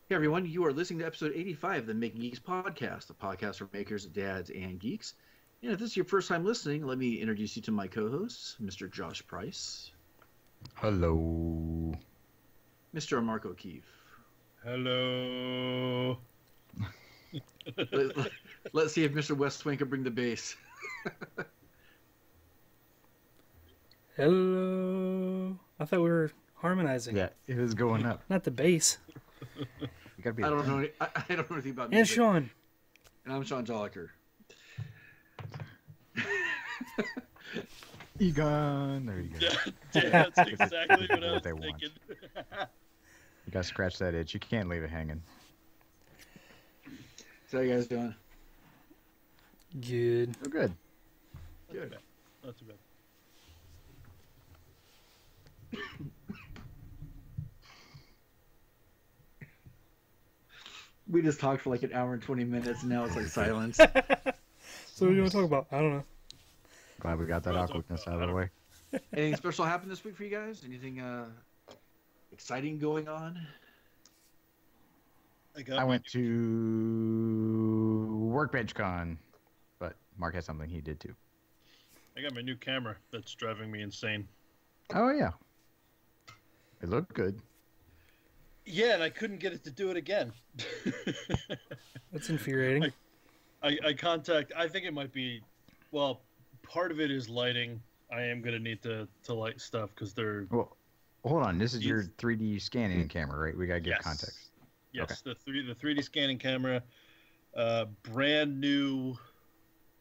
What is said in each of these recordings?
Hey everyone, you are listening to episode 85 of the Making Geeks podcast, the podcast for makers, dads, and geeks. And if this is your first time listening, let me introduce you to my co-hosts, Mr. Josh Price. Hello. Mr. Mark O'Keefe. Hello. Let's see if Mr. West Swing can bring the bass. Hello. I thought we were harmonizing. Yeah, it was going up. Not the bass. You gotta be I don't know anything about music. And Sean. And I'm Sean Jolliker. Egon. There you go. Yeah, that's exactly what I was they want. thinking. You gotta scratch that itch. You can't leave it hanging. So how you guys doing? Good. Oh, good. Good. Not too bad. We just talked for like an hour and 20 minutes, and now it's like silence. So what do you want to talk about? I don't know. Glad we got that awkwardness out of the way. Anything special happened this week for you guys? Anything exciting going on? I went to WorkBenchCon, but Mark has something he did too. I got my new camera that's driving me insane. Oh yeah. It looked good. Yeah, and I couldn't get it to do it again. That's infuriating. I think it might be, well, part of it is lighting. I am going to need to light stuff because they're... Well, hold on. This is your 3D scanning camera, right? We gotta get context. Yes, Okay. the 3D scanning camera, brand new,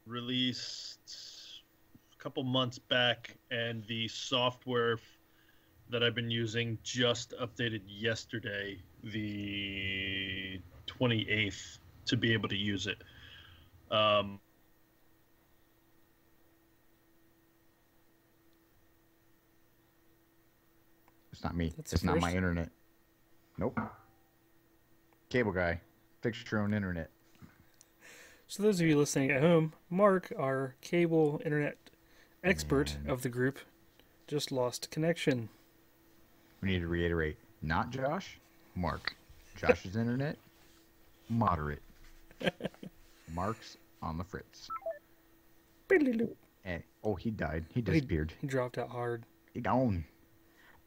released a couple months back, and the software that I've been using just updated yesterday, the 28th, to be able to use it. It's not me. That's It's not first. my internet. Nope. Cable guy. Fix your own internet. So those of you listening at home, Mark, our cable internet expert of the group, just lost connection. We need to reiterate. Not Josh. Mark. Josh's internet. Moderate. Mark's on the fritz. And, oh, he died. He disappeared. He dropped out hard. He gone.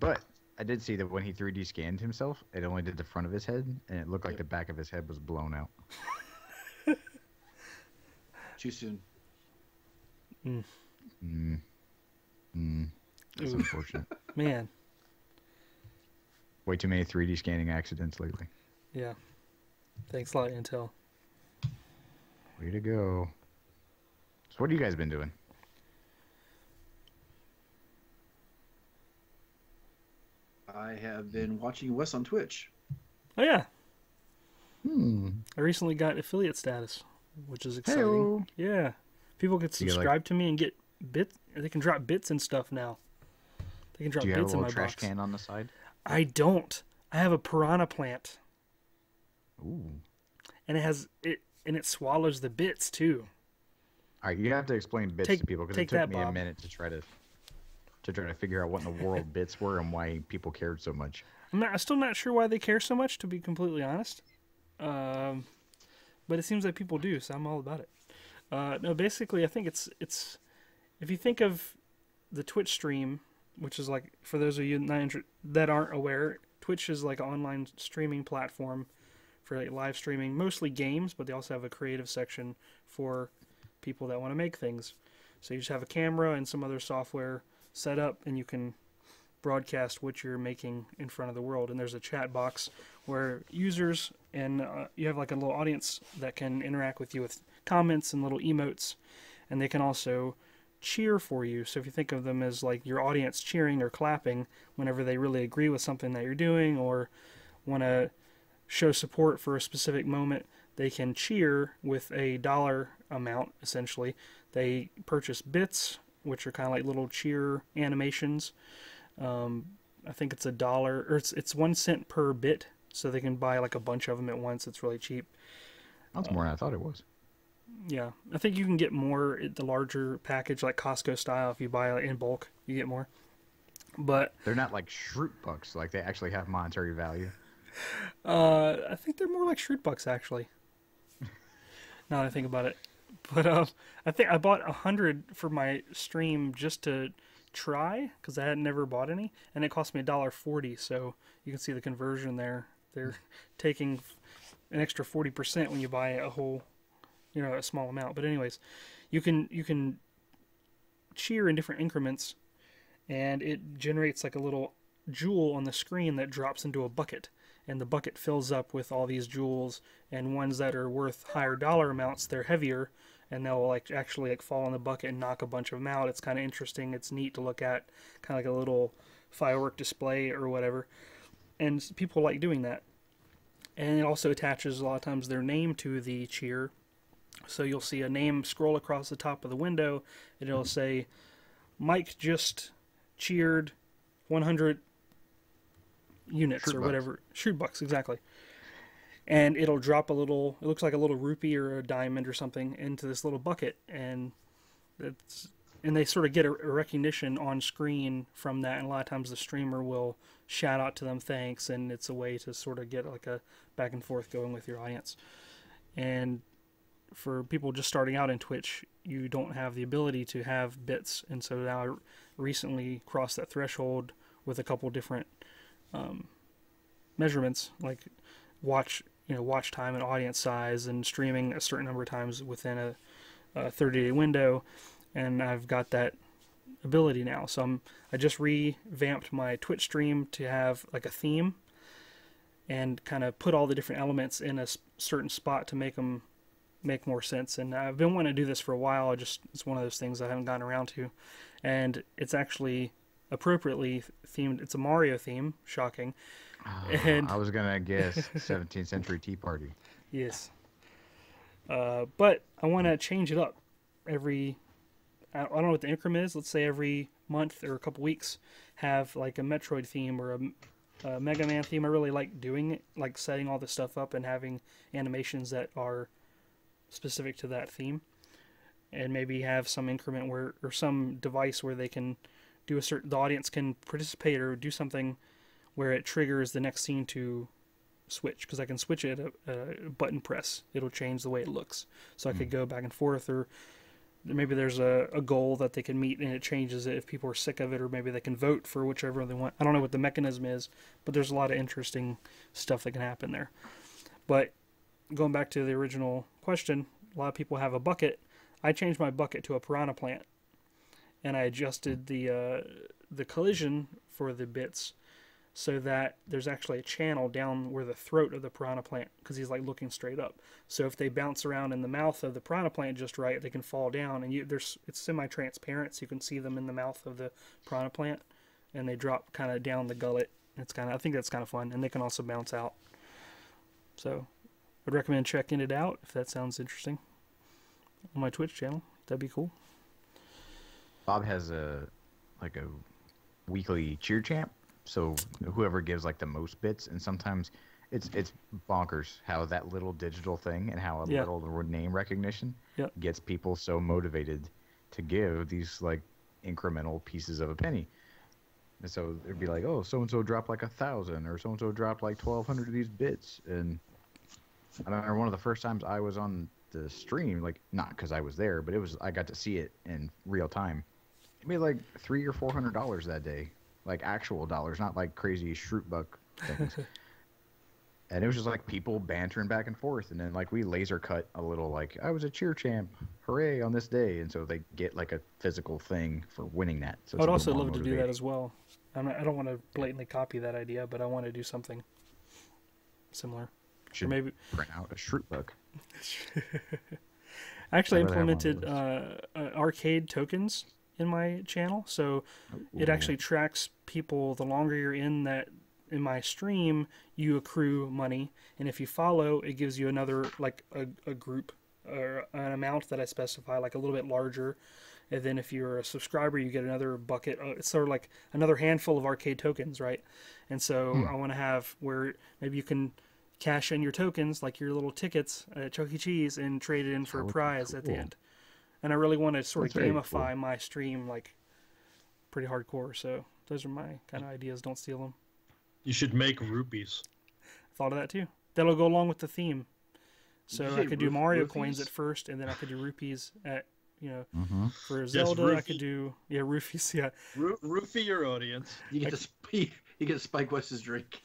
But I did see that when he 3D scanned himself, it only did the front of his head, and it looked like the back of his head was blown out. Too soon. That's Ooh. unfortunate. Man. Way too many 3D scanning accidents lately. Yeah. Thanks a lot, Intel. Way to go. So what have you guys been doing? I have been watching Wes on Twitch. Oh, yeah. Hmm. I recently got affiliate status, which is exciting. Hey-o. Yeah. People can You get, subscribe to me and get bits. They can drop bits and stuff now. They can drop Do you have a bits in little my trash box. can on the side? I don't. I have a piranha plant, Ooh. and it swallows the bits too. All right, you have to explain bits Take- to people because it take took that, me a Bob. minute to try to figure out what in the world bits were and why people cared so much. I'm still not sure why they care so much, to be completely honest. But it seems like people do, so I'm all about it. No, basically, I think it's if you think of the Twitch stream, which is like, for those of you that aren't aware, Twitch is like an online streaming platform for like live streaming, mostly games, but they also have a creative section for people that want to make things. So you just have a camera and some other software set up, and you can broadcast what you're making in front of the world. And there's a chat box where users and you have like a little audience that can interact with you with comments and little emotes, and they can also cheer for you. So if you think of them as like your audience cheering or clapping whenever they really agree with something that you're doing or want to show support for a specific moment, they can cheer with a dollar amount. Essentially, they purchase bits, which are kind of like little cheer animations. I think it's $1, or it's 1 cent per bit, so they can buy like a bunch of them at once. It's really cheap. That's more than I thought it was. Yeah, I think you can get more at the larger package, like Costco style. If you buy it in bulk, you get more. But They're not like shroot bucks, like they actually have monetary value. I think they're more like Shrewd Bucks, actually. Now that I think about it. But I think I bought 100 for my stream just to try, because I had never bought any, and it cost me $1.40. So you can see the conversion there. They're taking an extra 40% when you buy a whole, a small amount. But anyways, you can cheer in different increments, and it generates like a little jewel on the screen that drops into a bucket, and the bucket fills up with all these jewels, and ones that are worth higher dollar amounts, they're heavier, and they'll actually fall in the bucket and knock a bunch of them out. It's kind of interesting. It's neat to look at, kind of like a little firework display or whatever, and people like doing that. And it also attaches a lot of times their name to the cheer, so you'll see a name scroll across the top of the window, and it'll say, Mike just cheered 100 units Shrewd or Bucks. whatever. Shrewd Bucks, exactly. And it'll drop a little, it looks like a little rupee or a diamond or something into this little bucket, and they sort of get a recognition on screen from that, and a lot of times the streamer will shout out to them thanks, and it's a way to sort of get like a back and forth going with your audience. And for people just starting out in Twitch, you don't have the ability to have bits, and so now I recently crossed that threshold with a couple different measurements, like watch time and audience size, and streaming a certain number of times within a 30-day window, and I've got that ability now. So I just revamped my Twitch stream to have like a theme, and kind of put all the different elements in a certain spot to make them make more sense. And I've been wanting to do this for a while. It's one of those things I haven't gotten around to, and it's actually appropriately themed. It's a Mario theme, shocking. And I was gonna guess 17th century Tea Party. yes, but I want to change it up every. I don't know what the increment is. Let's say every month or a couple weeks, have like a Metroid theme or a Mega Man theme. I really like doing it, like setting all this stuff up and having animations that are specific to that theme, and maybe have some increment where, or some device where they can do the audience can participate or do something where it triggers the next scene to switch, because I can switch it at a button press. It'll change the way it looks, so I could go back and forth, or maybe there's a goal that they can meet and it changes it if people are sick of it, or maybe they can vote for whichever they want. I don't know what the mechanism is, but there's a lot of interesting stuff that can happen there. But going back to the original question, a lot of people have a bucket. I changed my bucket to a piranha plant, and I adjusted the collision for the bits so that there's actually a channel down where the throat of the piranha plant, because he's like looking straight up. So if they bounce around in the mouth of the piranha plant just right, they can fall down, and it's semi-transparent, so you can see them in the mouth of the piranha plant, and they drop kind of down the gullet. I think that's kind of fun, and they can also bounce out. So I'd recommend checking it out if that sounds interesting on my Twitch channel. That'd be cool. Bob has a weekly cheer champ, so whoever gives like the most bits, and sometimes it's bonkers how that little digital thing and how a little name recognition gets people so motivated to give these like incremental pieces of a penny. And so it'd be like, oh, so and so dropped like 1,000, or so and so dropped like 1,200 of these bits. And I remember one of the first times I was on the stream, like not because I was there, but I got to see it in real time. It made like $300 or $400 that day, like actual dollars, not like crazy Shroot things. And it was just like people bantering back and forth, and then like we laser cut a little, like I was a cheer champ, hooray on this day, and so they get like a physical thing for winning that. So I'd also love to do that as well. I don't want to blatantly copy that idea, but I want to do something similar. Should or maybe print out a Shroot book. I actually implemented arcade tokens in my channel, so it actually tracks people. The longer you're in my stream, you accrue money, and if you follow, it gives you another, like a group or an amount that I specify, like a little bit larger. And then if you're a subscriber, you get another bucket. It's sort of like another handful of arcade tokens, right? And so I want to have where maybe you can cash in your tokens, like your little tickets at Chuck E. Cheese, and trade it in for a prize at the end. And I really want to sort of gamify my stream, like pretty hardcore. So those are my kind of ideas. Don't steal them. You should make rupees. thought of that too. That'll go along with the theme. So I could do Mario roofies? coins at first, and then I could do rupees at, for Yes, Zelda. I could do roofies. Yeah, Roofie your audience. You get to Spike West's drink.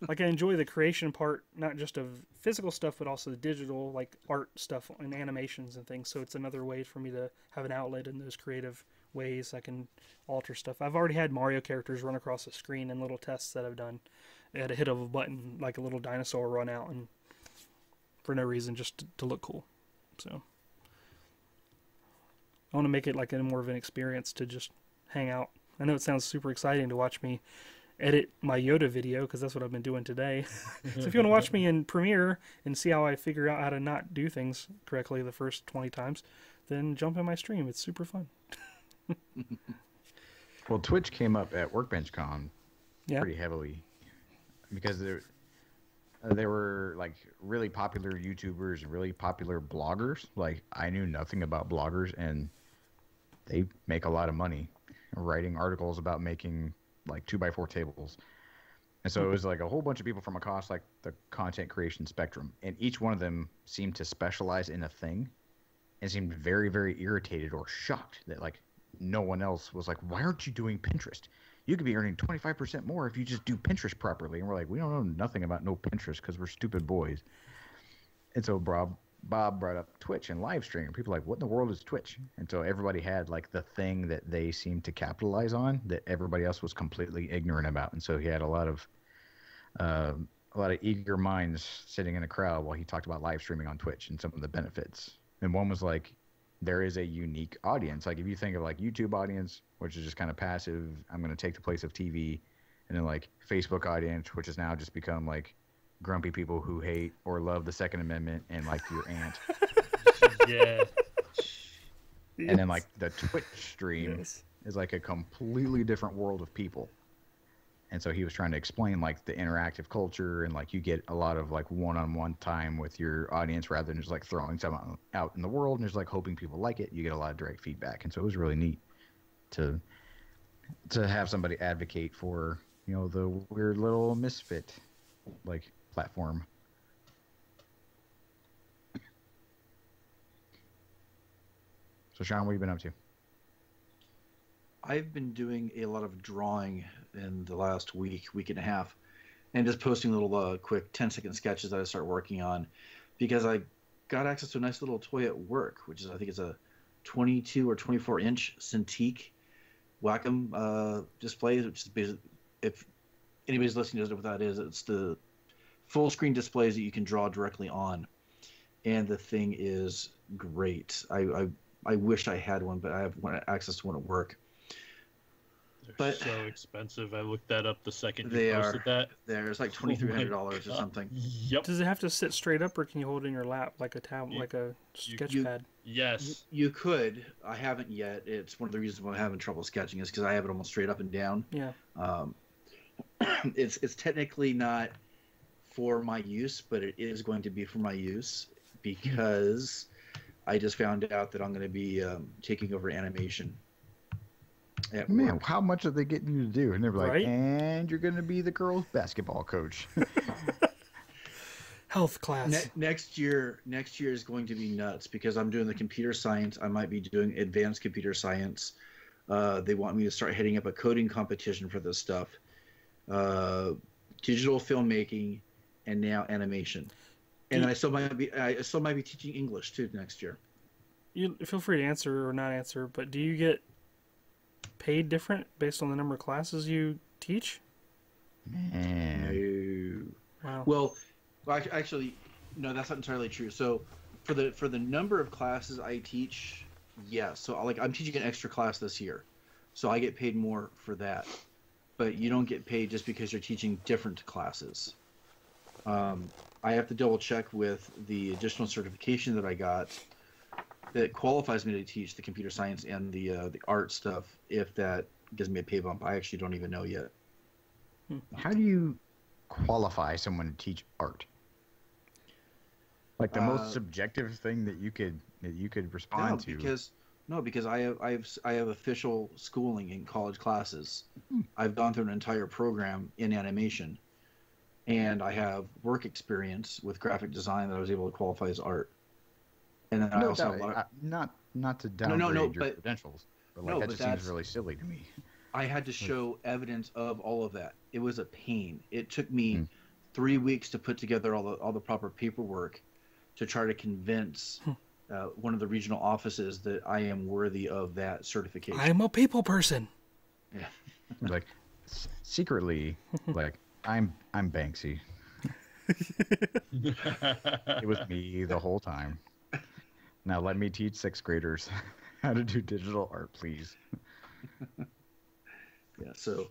like I enjoy the creation part, not just of physical stuff, but also the digital, like art stuff and animations and things. So it's another way for me to have an outlet in those creative ways. I can alter stuff. I've already had Mario characters run across the screen in little tests that I've done. At a hit of a button, like a little dinosaur run out, and for no reason, just to look cool. So I want to make it like a more of an experience to just hang out. I know it sounds super exciting to watch me edit my Yoda video, because that's what I've been doing today. So if you want to watch me in Premiere and see how I figure out how to not do things correctly the first 20 times, then jump in my stream. It's super fun. Well, Twitch came up at WorkBenchCon pretty heavily, because there were like really popular YouTubers and really popular bloggers. Like, I knew nothing about bloggers, and they make a lot of money writing articles about making like 2x4 tables. And so it was like a whole bunch of people from across like the content creation spectrum, and each one of them seemed to specialize in a thing and seemed very, very irritated or shocked that like no one else was like, why aren't you doing Pinterest? You could be earning 25% more if you just do Pinterest properly. And we're like, we don't know nothing about no Pinterest because we're stupid boys. And so Bob brought up Twitch and live streaming. People were like, what in the world is Twitch? And so everybody had like the thing that they seemed to capitalize on that everybody else was completely ignorant about. And so he had a lot of eager minds sitting in a crowd while he talked about live streaming on Twitch and some of the benefits. And one was like, there is a unique audience. Like if you think of like YouTube audience, which is just kind of passive, I'm going to take the place of TV, and then like Facebook audience, which has now just become like grumpy people who hate or love the Second Amendment and like your aunt. Yeah. And then like the Twitch stream is like a completely different world of people. And so he was trying to explain like the interactive culture, and like you get a lot of like one-on-one time with your audience rather than just like throwing something out in the world and just like hoping people like it. You get a lot of direct feedback. And so it was really neat to have somebody advocate for, the weird little misfit like platform. So Sean, what have you been up to? I've been doing a lot of drawing in the last week and a half, and just posting little quick 10-second sketches that I start working on, because I got access to a nice little toy at work, which is, I think it's a 22 or 24 inch Cintiq Wacom display, which is basically, if anybody's listening doesn't know what that is, it's the full screen displays that you can draw directly on, and the thing is great. I wish I had one, but I have access to one at work. They're so expensive. I looked that up the second you posted that. There's like $2,300 or something. Yep. Does it have to sit straight up, or can you hold it in your lap like a like a sketch pad? Yes. You could. I haven't yet. It's one of the reasons why I'm having trouble sketching is because I have it almost straight up and down. Yeah. It's technically not for my use, but it is going to be for my use, because I just found out that I'm going to be taking over animation. Man, how much are they getting you to do? And they're like, and you're going to be the girls' basketball coach. Health class. Next year is going to be nuts, because I'm doing the computer science. I might be doing advanced computer science. They want me to start heading up a coding competition for this stuff. Digital filmmaking, and now animation. And I still might be teaching English too next year. You feel free to answer or not answer, but do you get paid different based on the number of classes you teach? No. Wow. Well, actually, no, that's not entirely true. So, for the number of classes I teach, yes. So, I'm teaching an extra class this year, so I get paid more for that. But you don't get paid just because you're teaching different classes. I have to double check with the additional certification that I got that qualifies me to teach the computer science and the art stuff, if that gives me a pay bump. I actually don't even know yet. How do you qualify someone to teach art? Like the most subjective thing that you could respond to. Because I have official schooling in college classes. I've gone through an entire program in animation, and I have work experience with graphic design that I was able to qualify as art. And then I also have a lot of not to downgrade your credentials, but like that just seems really silly to me. I had to show evidence of all of that. It was a pain. It took me 3 weeks to put together all the proper paperwork to try to convince one of the regional offices that I am worthy of that certification. I am a people person. Yeah. Like secretly, like I'm Banksy. It was me the whole time. Now let me teach 6th graders how to do digital art, please. Yeah, so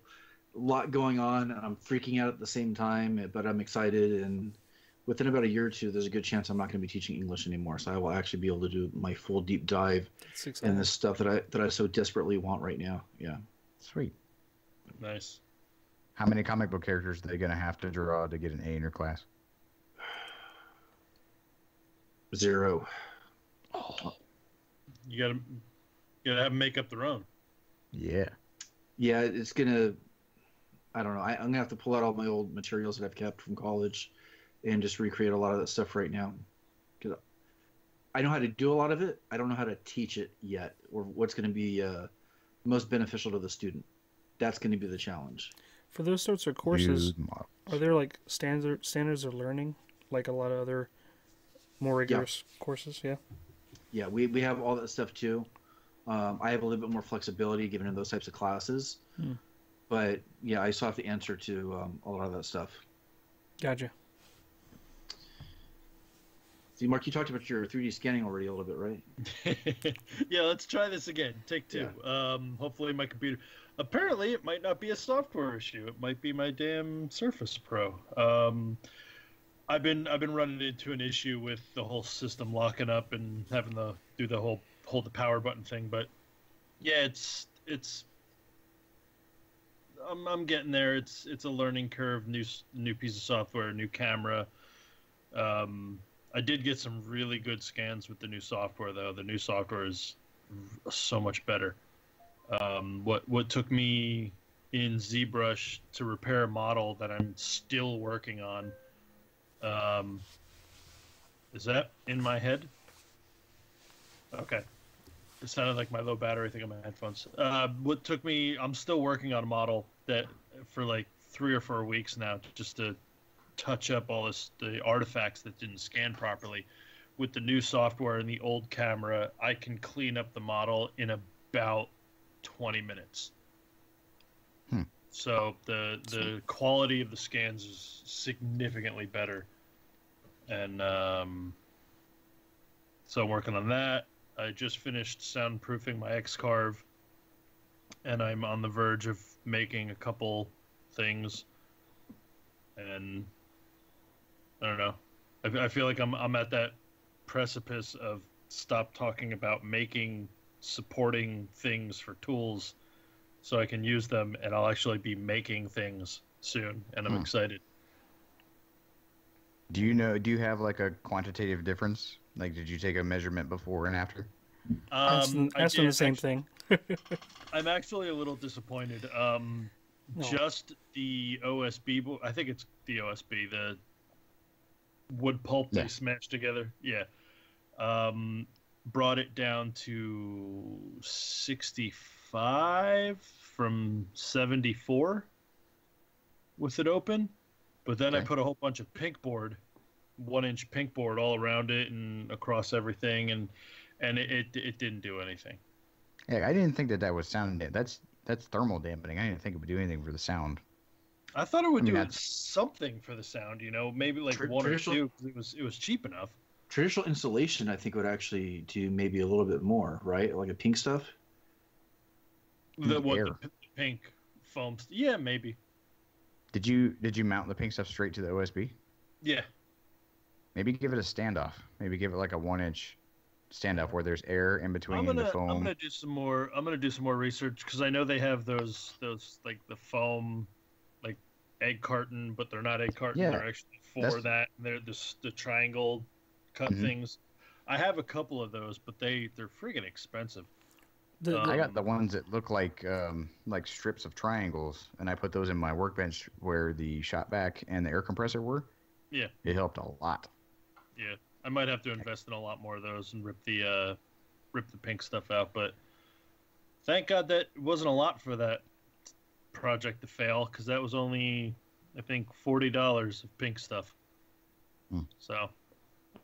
a lot going on. I'm freaking out at the same time, but I'm excited. And within about a year or two, there's a good chance I'm not going to be teaching English anymore. So I will actually be able to do my full deep dive in this stuff that I so desperately want right now. Yeah. Sweet. Nice. How many comic book characters are they going to have to draw to get an A in your class? 0. Oh. You gotta have them make up their own. Yeah. Yeah, it's gonna. I don't know. I'm gonna have to pull out all my old materials that I've kept from college, and just recreate a lot of that stuff right now. Because I know how to do a lot of it. I don't know how to teach it yet, or what's going to be most beneficial to the student. That's going to be the challenge. For those sorts of courses, are there like standards of learning, like a lot of other more rigorous courses? Yeah. Yeah, we have all that stuff too. I have a little bit more flexibility given in those types of classes. But yeah, I still have to answer to a lot of that stuff. Gotcha. See, Mark, you talked about your 3D scanning already a little bit, right? Yeah, let's try this again. Take 2. Yeah. Hopefully my computer... Apparently, it might not be a software issue. It might be my damn Surface Pro. I've been running into an issue with the whole system locking up and having to do the whole hold the power button thing. But yeah, it's I'm getting there. It's a learning curve. New piece of software, new camera. I did get some really good scans with the new software, though. The new software is so much better. What took me in ZBrush to repair a model that I'm still working on. Is that in my head? Okay. It sounded like my low battery thing on my headphones. What took me... I'm still working on a model that for like 3 or 4 weeks now, just to touch up all the artifacts that didn't scan properly. With the new software and the old camera, I can clean up the model in about 20 minutes. So the quality of the scans is significantly better. And so I'm working on that. I just finished soundproofing my X-Carve, and I'm on the verge of making a couple things. And I don't know. I feel like I'm at that precipice of stop talking about making supporting things for tools so I can use them, and I'll actually be making things soon, and I'm excited. Do you have like a quantitative difference? Like, did you take a measurement before and after? Asked them the same thing. I'm actually a little disappointed. Just the OSB, I think it's the OSB, the wood pulp they smashed together. Yeah. Brought it down to 65 from 74 with it open. But then I put a whole bunch of pink board, 1-inch pink board all around it and across everything, and it didn't do anything. Yeah, I didn't think that was sound. That's thermal dampening. I didn't think it would do anything for the sound. I thought it would do something for the sound. Maybe like 1 or 2. Because it was cheap enough. Traditional insulation, I think, would actually do maybe a little bit more, right? Like a pink stuff. The pink foam? Yeah, maybe. Did you mount the pink stuff straight to the OSB? Yeah. Maybe give it a standoff. Maybe give it like a 1-inch standoff where there's air in between the foam. I'm gonna do some more research because I know they have those like the foam, like egg carton, but they're not egg carton. Yeah, they're actually that. They're the triangle cut things. I have a couple of those, but they're freaking expensive. I got the ones that look like strips of triangles, and I put those in my workbench where the shot vac and the air compressor were. Yeah. It helped a lot. Yeah. I might have to invest in a lot more of those and rip the pink stuff out, but thank God that wasn't a lot for that project to fail, because that was only, I think, $40 of pink stuff. So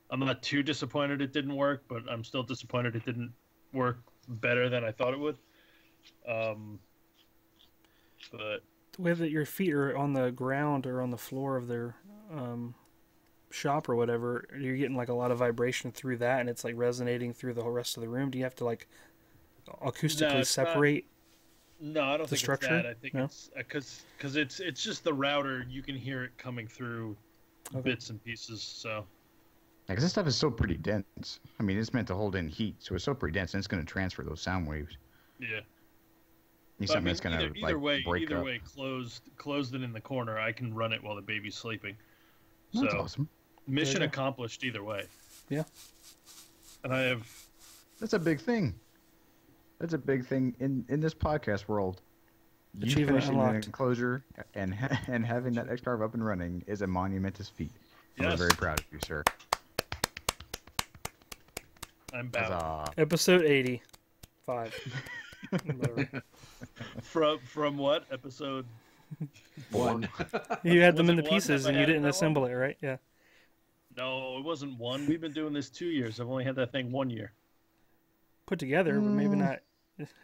I'm not too disappointed it didn't work, but I'm still disappointed it didn't work better than I thought it would. But the way that your feet are on the ground or on the floor of their shop or whatever, you're getting like a lot of vibration through that, and it's like resonating through the whole rest of the room. Do you have to like acoustically separate? No, I don't think structure? it's that. I think it's because it's just the router. You can hear it coming through bits and pieces. So, because this stuff is so pretty dense. I mean, it's meant to hold in heat, so it's so pretty dense, and it's going to transfer those sound waves. Yeah. Something that's going to break either up. way, closed it in the corner. I can run it while the baby's sleeping. That's awesome. Mission accomplished either way. Yeah. And I have. That's a big thing. That's a big thing in this podcast world. You finishing an enclosure and having that X-Carve up and running is a monumentous feat. Yes. I'm very proud of you, sir. I'm bound. Episode 85. From what? Episode 1. You had them in the pieces and you didn't assemble it, right? Yeah. No, it wasn't 1. We've been doing this 2 years. I've only had that thing 1 year. Put together, but maybe not.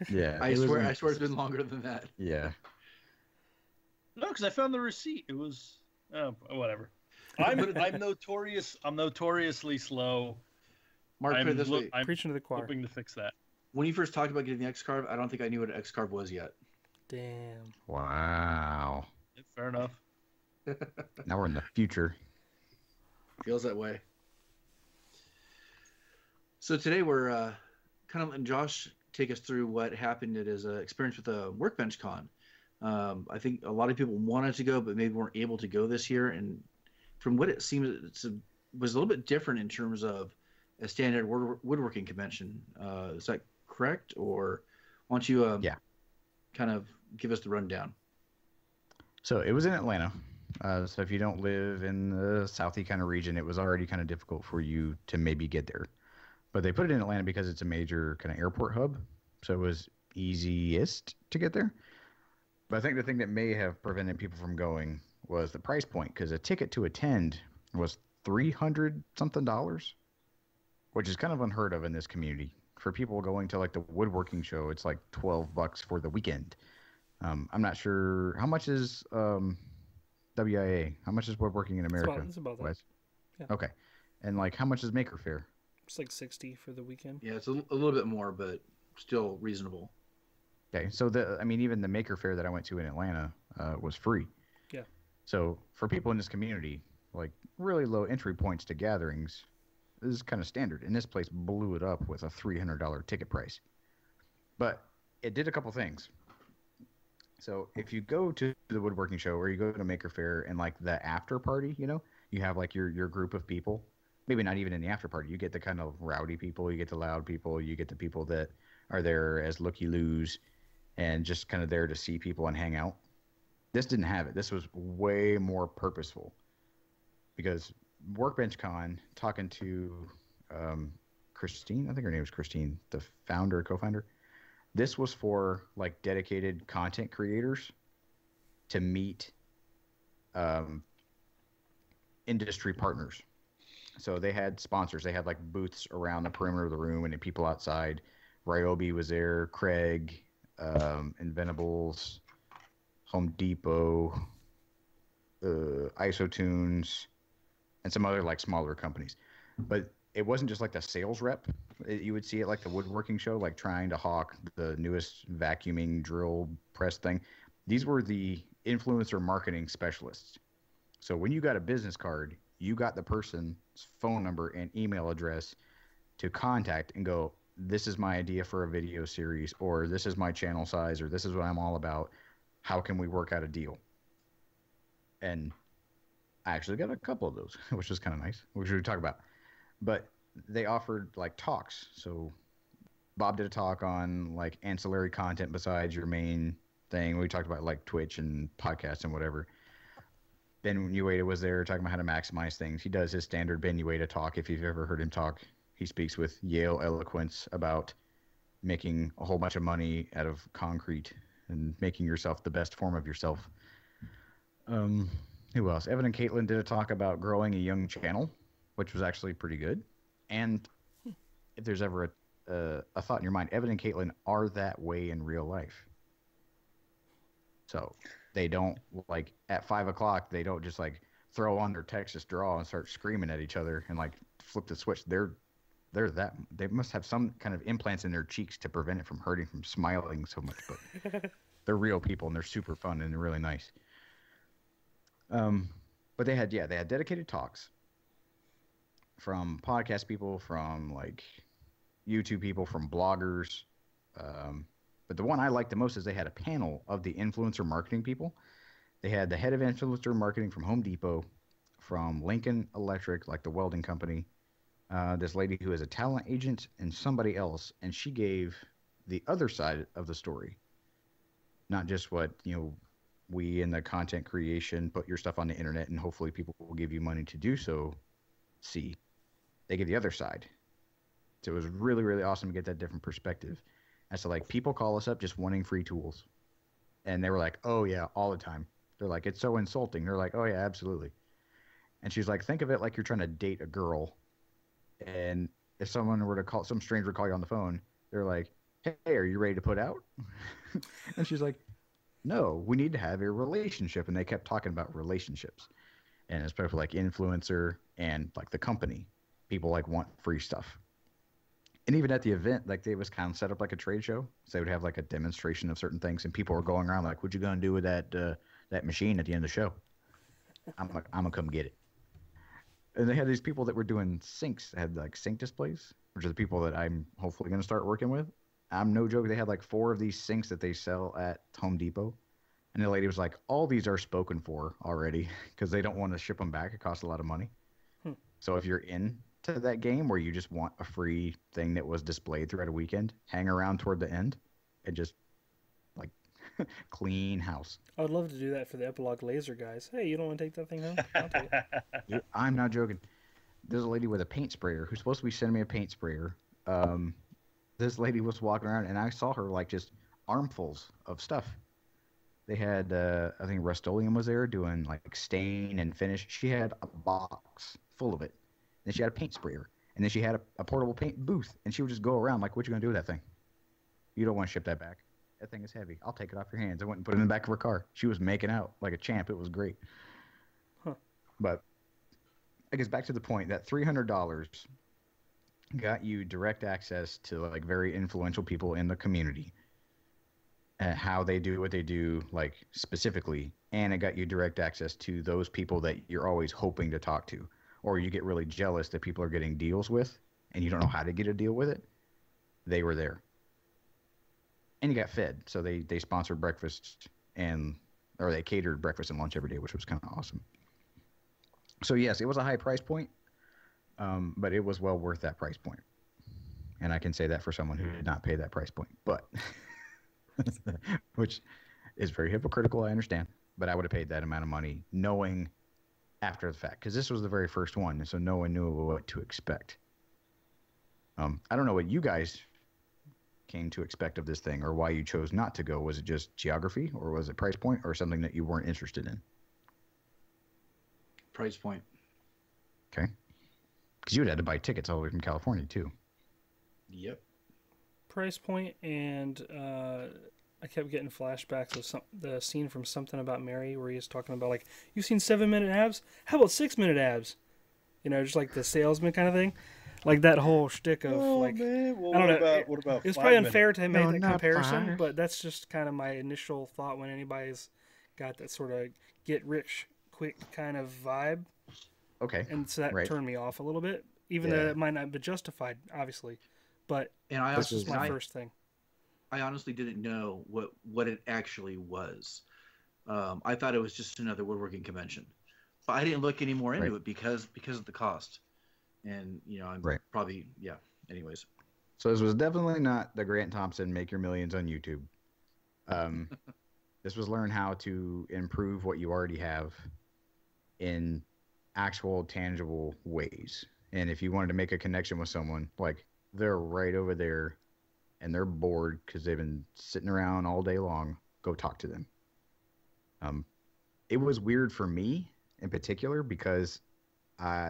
Yeah. I swear it's been longer than that. Yeah. No, because I found the receipt. It was whatever. I'm notoriously slow. Mark, put it this way. I'm preaching to the choir. hoping to fix that. When you first talked about getting the X-Carve, I don't think I knew what an X-Carve was yet. Damn. Wow. Yeah, fair enough. Now we're in the future. Feels that way. So today we're kind of letting Josh take us through what happened at his experience with the WorkBenchCon. I think a lot of people wanted to go, but maybe weren't able to go this year. And from what it seems, it was a little bit different in terms of a standard woodworking convention. Is that correct? Or why don't you kind of give us the rundown? So it was in Atlanta. So if you don't live in the Southie kind of region, it was already kind of difficult for you to maybe get there. But they put it in Atlanta because it's a major kind of airport hub. So it was easiest to get there. But I think the thing that may have prevented people from going was the price point, because a ticket to attend was $300 something, which is kind of unheard of in this community. For people going to like the woodworking show, it's like $12 for the weekend. I'm not sure how much is WIA. How much is woodworking in America? It's about that. Yeah. Okay, and like how much is Maker Faire? It's like $60 for the weekend. Yeah, it's a little bit more, but still reasonable. Okay, so even the Maker Faire that I went to in Atlanta was free. Yeah. So for people in this community, like really low entry points to gatherings is kind of standard. And this place blew it up with a $300 ticket price. But it did a couple things. So if you go to the woodworking show or you go to Maker Faire and like the after party, you have like your group of people. Maybe not even in the after party. You get the kind of rowdy people, you get the loud people, you get the people that are there as looky-loos and just kind of there to see people and hang out. This didn't have it. This was way more purposeful. Because WorkBenchCon, talking to Christine, I think her name was Christine, the founder, co-founder. This was for like dedicated content creators to meet industry partners. So they had sponsors. They had like booths around the perimeter of the room and people outside. Ryobi was there, Craig, Inventables, Home Depot, IsoTunes, and some other like smaller companies. But it wasn't just like the sales rep. You would see it like the woodworking show, like trying to hawk the newest vacuuming drill press thing. These were the influencer marketing specialists. So when you got a business card, you got the person's phone number and email address to contact and go, this is my idea for a video series, or this is my channel size, or this is what I'm all about. How can we work out a deal? And I actually got a couple of those, which was kind of nice, which we talk about. But they offered like talks. So Bob did a talk on like ancillary content besides your main thing. We talked about like Twitch and podcasts and whatever. Ben Ueda was there talking about how to maximize things. He does his standard Ben Ueda talk. If you've ever heard him talk, he speaks with Yale eloquence about making a whole bunch of money out of concrete and making yourself the best form of yourself. Who else? Evan and Caitlin did a talk about growing a young channel, which was actually pretty good. And if there's ever a thought in your mind, Evan and Caitlin are that way in real life. So they don't, like, at 5 o'clock, they don't just, like, throw on their Texas draw and start screaming at each other and, like, flip the switch. They must have some kind of implants in their cheeks to prevent it from hurting from smiling so much. But they're real people, and they're super fun, and they're really nice. But they had dedicated talks from podcast people, from, like, YouTube people, from bloggers. But the one I liked the most is they had a panel of the influencer marketing people. They had the head of influencer marketing from Home Depot, from Lincoln Electric, like the welding company, this lady who is a talent agent, and somebody else. And she gave the other side of the story, not just what, we in the content creation, put your stuff on the internet and hopefully people will give you money to do so. See, they give the other side. So it was really, really awesome to get that different perspective. And so, like, people call us up just wanting free tools. And they were like, oh, yeah, all the time. They're like, it's so insulting. They're like, oh, yeah, absolutely. And she's like, think of it like you're trying to date a girl. And if someone were to call, some stranger would call you on the phone, they're like, hey, are you ready to put out? And she's like, no, we need to have a relationship. And they kept talking about relationships. And especially like influencer and like the company. People like want free stuff. And even at the event, like, they was kind of set up like a trade show. So they would have like a demonstration of certain things, and people were going around like, what you gonna do with that machine at the end of the show? I'm gonna come get it. And they had these people that were doing sinks, had like sink displays, which are the people that I'm hopefully gonna start working with. I'm no joke. They had like 4 of these sinks that they sell at Home Depot. And the lady was like, all these are spoken for already because they don't want to ship them back. It costs a lot of money. So if you're in to that game where you just want a free thing that was displayed throughout a weekend, hang around toward the end and just like clean house. I would love to do that for the Epilogue Laser guys. Hey, you don't want to take that thing home? I'll take it. Dude, I'm not joking. There's a lady with a paint sprayer who's supposed to be sending me a paint sprayer. This lady was walking around and I saw her like just armfuls of stuff. They had, I think Rust-Oleum was there doing like stain and finish. She had a box full of it. Then she had a paint sprayer. And then she had a portable paint booth. And she would just go around like, what you going to do with that thing? You don't want to ship that back. That thing is heavy. I'll take it off your hands. I went and put it in the back of her car. She was making out like a champ. It was great. Huh. But I guess back to the point that $300 got you direct access to like very influential people in the community. And how they do what they do, like specifically. And it got you direct access to those people that you're always hoping to talk to. Or you get really jealous that people are getting deals with and you don't know how to get a deal with it. They were there. And you got fed. So they sponsored breakfast or they catered breakfast and lunch every day, which was kind of awesome. So yes, it was a high price point, but it was well worth that price point. And I can say that for someone who did not pay that price point, but which is very hypocritical, I understand. But I would have paid that amount of money knowing after the fact, because this was the very first one, and so no one knew what to expect. I don't know what you guys came to expect of this thing, or why you chose not to go. Was it just geography, or was it price point, or something that you weren't interested in? Price point. Okay. Because you had to buy tickets all the way from California, too. Yep. Price point, and I kept getting flashbacks of the scene from Something About Mary where he's talking about, like, you've seen 7-minute abs? How about 6-minute abs? Just like the salesman kind of thing. Like that whole shtick of, I don't know. What about it's probably unfair to make that comparison, but that's just kind of my initial thought when anybody's got that sort of get rich quick kind of vibe. Okay. And so that turned me off a little bit, even though it might not be justified, obviously. But that's just my first thing. I honestly didn't know what it actually was. I thought it was just another woodworking convention, but I didn't look any more into it because of the cost. And I'm probably anyways. So this was definitely not the Grant Thompson make your millions on YouTube. This was learn how to improve what you already have in actual tangible ways. And if you wanted to make a connection with someone, like they're right over there and they're bored because they've been sitting around all day long, go talk to them. It was weird for me in particular because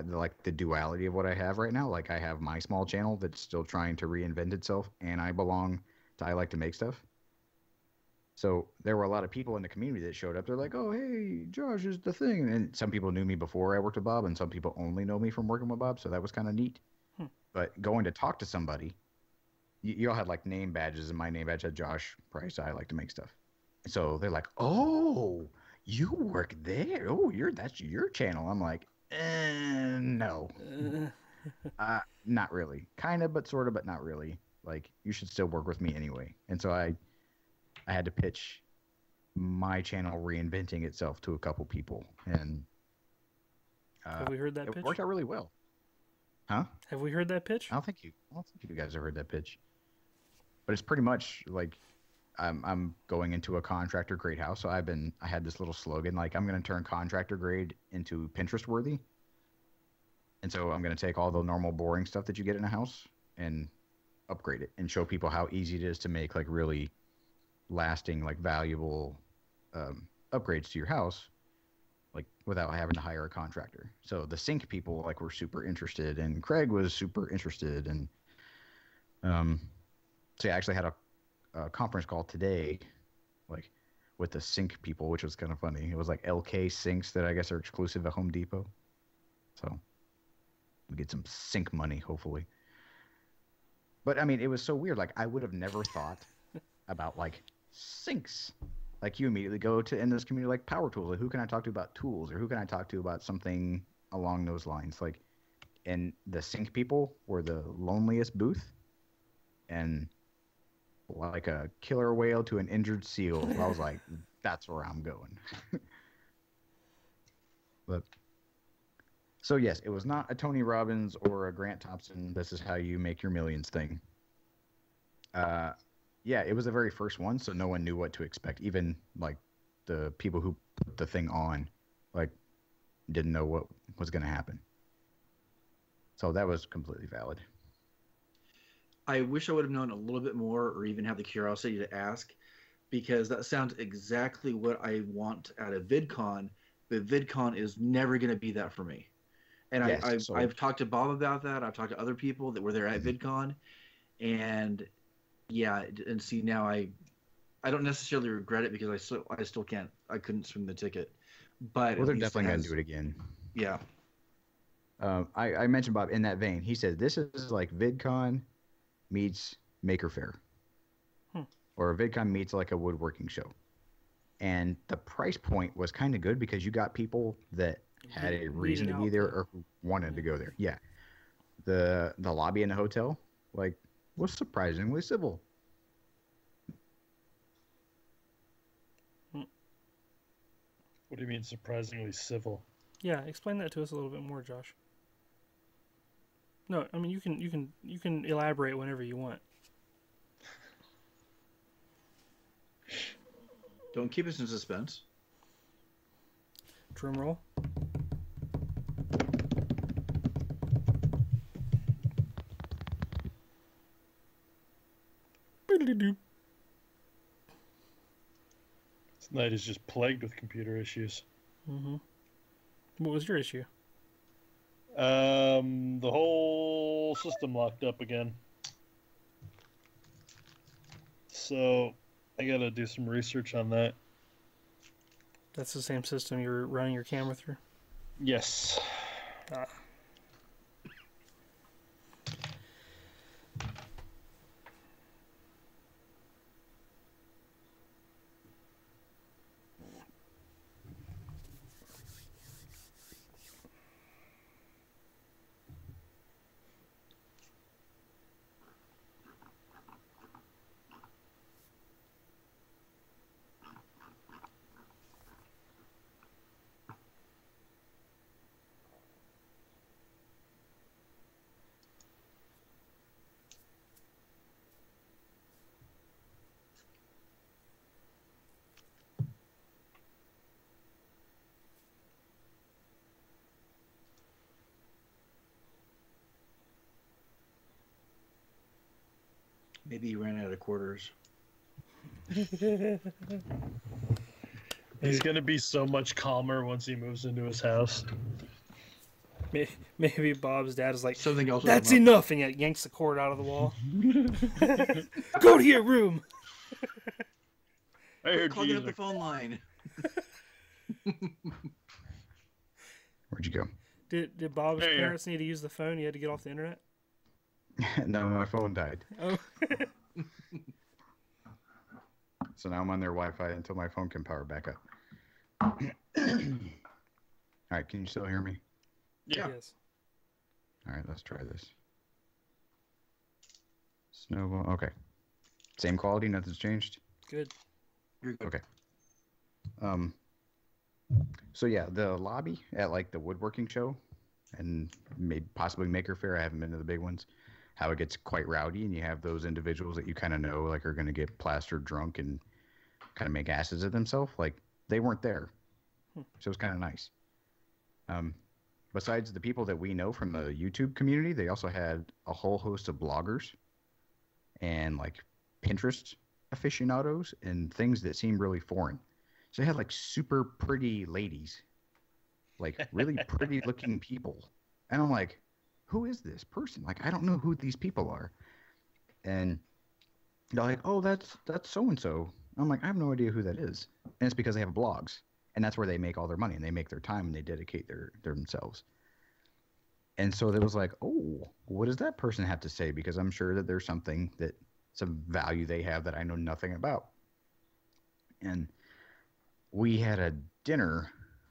like the duality of what I have right now. Like I have my small channel that's still trying to reinvent itself, and I belong to I Like to Make Stuff. So there were a lot of people in the community that showed up. They're like, "Oh, hey, Josh is the thing," and some people knew me before I worked with Bob, and some people only know me from working with Bob. So that was kind of neat. But going to talk to somebody, you all had like name badges, and my name badge had Josh Price. I Like to Make Stuff. So they're like, "Oh, you work there? Oh, that's your channel." I'm like, no, not really. Kind of, but sort of, but not really. Like, you should still work with me anyway. And so I had to pitch my channel reinventing itself to a couple people, and have we heard that pitch? It worked out really well. Huh? Have we heard that pitch? I don't think you guys have heard that pitch. But it's pretty much like I'm going into a contractor grade house. So I had this little slogan, like I'm going to turn contractor grade into Pinterest worthy. And so I'm going to take all the normal boring stuff that you get in a house and upgrade it and show people how easy it is to make like really lasting, like valuable upgrades to your house, like without having to hire a contractor. So the sink people like were super interested, and Craig was super interested. And so I actually had a conference call today, like with the sink people, which was kind of funny. It was like LK sinks that I guess are exclusive at Home Depot. So we get some sink money, hopefully. But I mean, it was so weird. Like I would have never thought about like sinks. Like you immediately go to in this community like power tools. Like who can I talk to about tools, or who can I talk to about something along those lines? Like, and the sink people were the loneliest booth, and like a killer whale to an injured seal. I was like, that's where I'm going. But so yes, it was not a Tony Robbins or a Grant Thompson, this is how you make your millions thing. Yeah, it was the very first one, so no one knew what to expect. Even like the people who put the thing on, like, didn't know what was going to happen. So that was completely valid. I wish I would have known a little bit more, or even have the curiosity to ask, because that sounds exactly what I want out of VidCon, but VidCon is never going to be that for me. And yes, I've talked to Bob about that. I've talked to other people that were there at VidCon, and yeah, and see now I don't necessarily regret it, because I still couldn't swing the ticket. But well, they're definitely going to do it again. Yeah. I mentioned Bob in that vein. He said this is like VidCon meets Maker Faire, or VidCon meets like a woodworking show, and the price point was kind of good because you got people that had a reason to be there or who wanted to go there. Yeah, the lobby in the hotel like was surprisingly civil. What do you mean surprisingly civil? Yeah, explain that to us a little bit more, Josh. No, I mean you can elaborate whenever you want. Don't keep us in suspense. Drum roll. This night is just plagued with computer issues. Mm-hmm. What was your issue? The whole system locked up again. So I gotta do some research on that. That's the same system you're running your camera through? Yes. Maybe he ran out of quarters. He's gonna be so much calmer once he moves into his house. Maybe Bob's dad is like, something else. That's enough, and he yanks the cord out of the wall. Go to your room. I heard clogging up the phone line. Where'd you go? Did Bob's parents need to use the phone? You had to get off the internet? No, my phone died. Oh. So now I'm on their Wi-Fi until my phone can power back up. All right, can you still hear me? Yeah. Yes. All right, let's try this. Snowball. Okay. Same quality, nothing's changed? Good. You're good. Okay. So yeah, the lobby at like the woodworking show and maybe possibly Maker Faire, I haven't been to the big ones, how it gets quite rowdy and you have those individuals that you kind of know like are going to get plastered drunk and kind of make asses of themselves. Like they weren't there. So it was kind of nice. Besides the people that we know from the YouTube community, they also had a whole host of bloggers and like Pinterest aficionados and things that seem really foreign. So they had like super pretty ladies, like really pretty looking people. And I'm like, who is this person? Like, I don't know who these people are. And they're like, oh, that's so-and-so. I'm like, I have no idea who that is. And it's because they have blogs. And that's where they make all their money and they make their time and they dedicate themselves. And so it was like, oh, what does that person have to say? Because I'm sure that there's some value they have that I know nothing about. And we had a dinner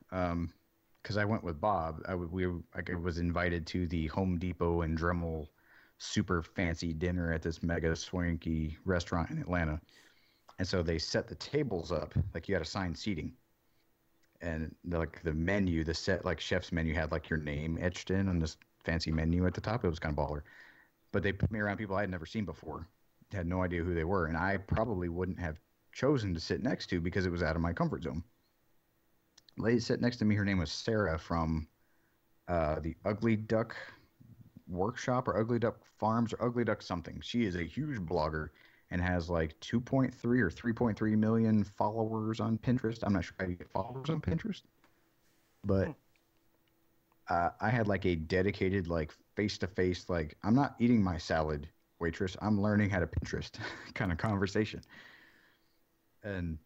because I went with Bob. I was invited to the Home Depot and Dremel super fancy dinner at this mega swanky restaurant in Atlanta. And so they set the tables up like you had assigned seating. And the menu, the set like chef's menu had like your name etched in on this fancy menu at the top. It was kind of baller. But they put me around people I had never seen before. Had no idea who they were. And I probably wouldn't have chosen to sit next to because it was out of my comfort zone. The lady sitting next to me, her name was Sarah from the Ugly Duck Workshop or Ugly Duck Farms or Ugly Duck something. She is a huge blogger and has like 2.3 or 3.3 million followers on Pinterest. I'm not sure how you get followers on Pinterest, but I had like a dedicated like face-to-face like I'm not eating my salad, waitress. I'm learning how to Pinterest kind of conversation. And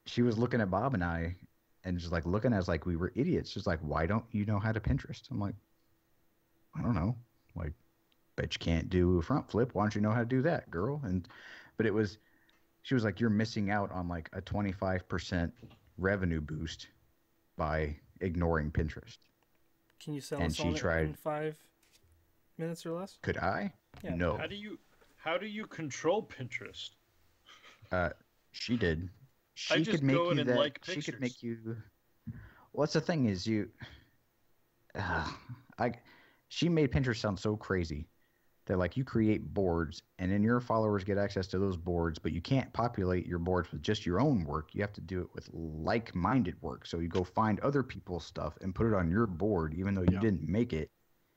she was looking at Bob and I and just like looking at us like we were idiots. Just like, why don't you know how to Pinterest? I'm like, I don't know. Like, bet you can't do a front flip. Why don't you know how to do that, girl? But she was like, you're missing out on like a 25% revenue boost by ignoring Pinterest. Can you sell us on it in 5 minutes or less? Could I? Yeah. No. How do you control Pinterest? She did. I just could make go in you and that. like She pictures. could make you. What's the thing is she made Pinterest sound so crazy that like you create boards and then your followers get access to those boards, but you can't populate your boards with just your own work. You have to do it with like-minded work. So you go find other people's stuff and put it on your board, even though you didn't make it.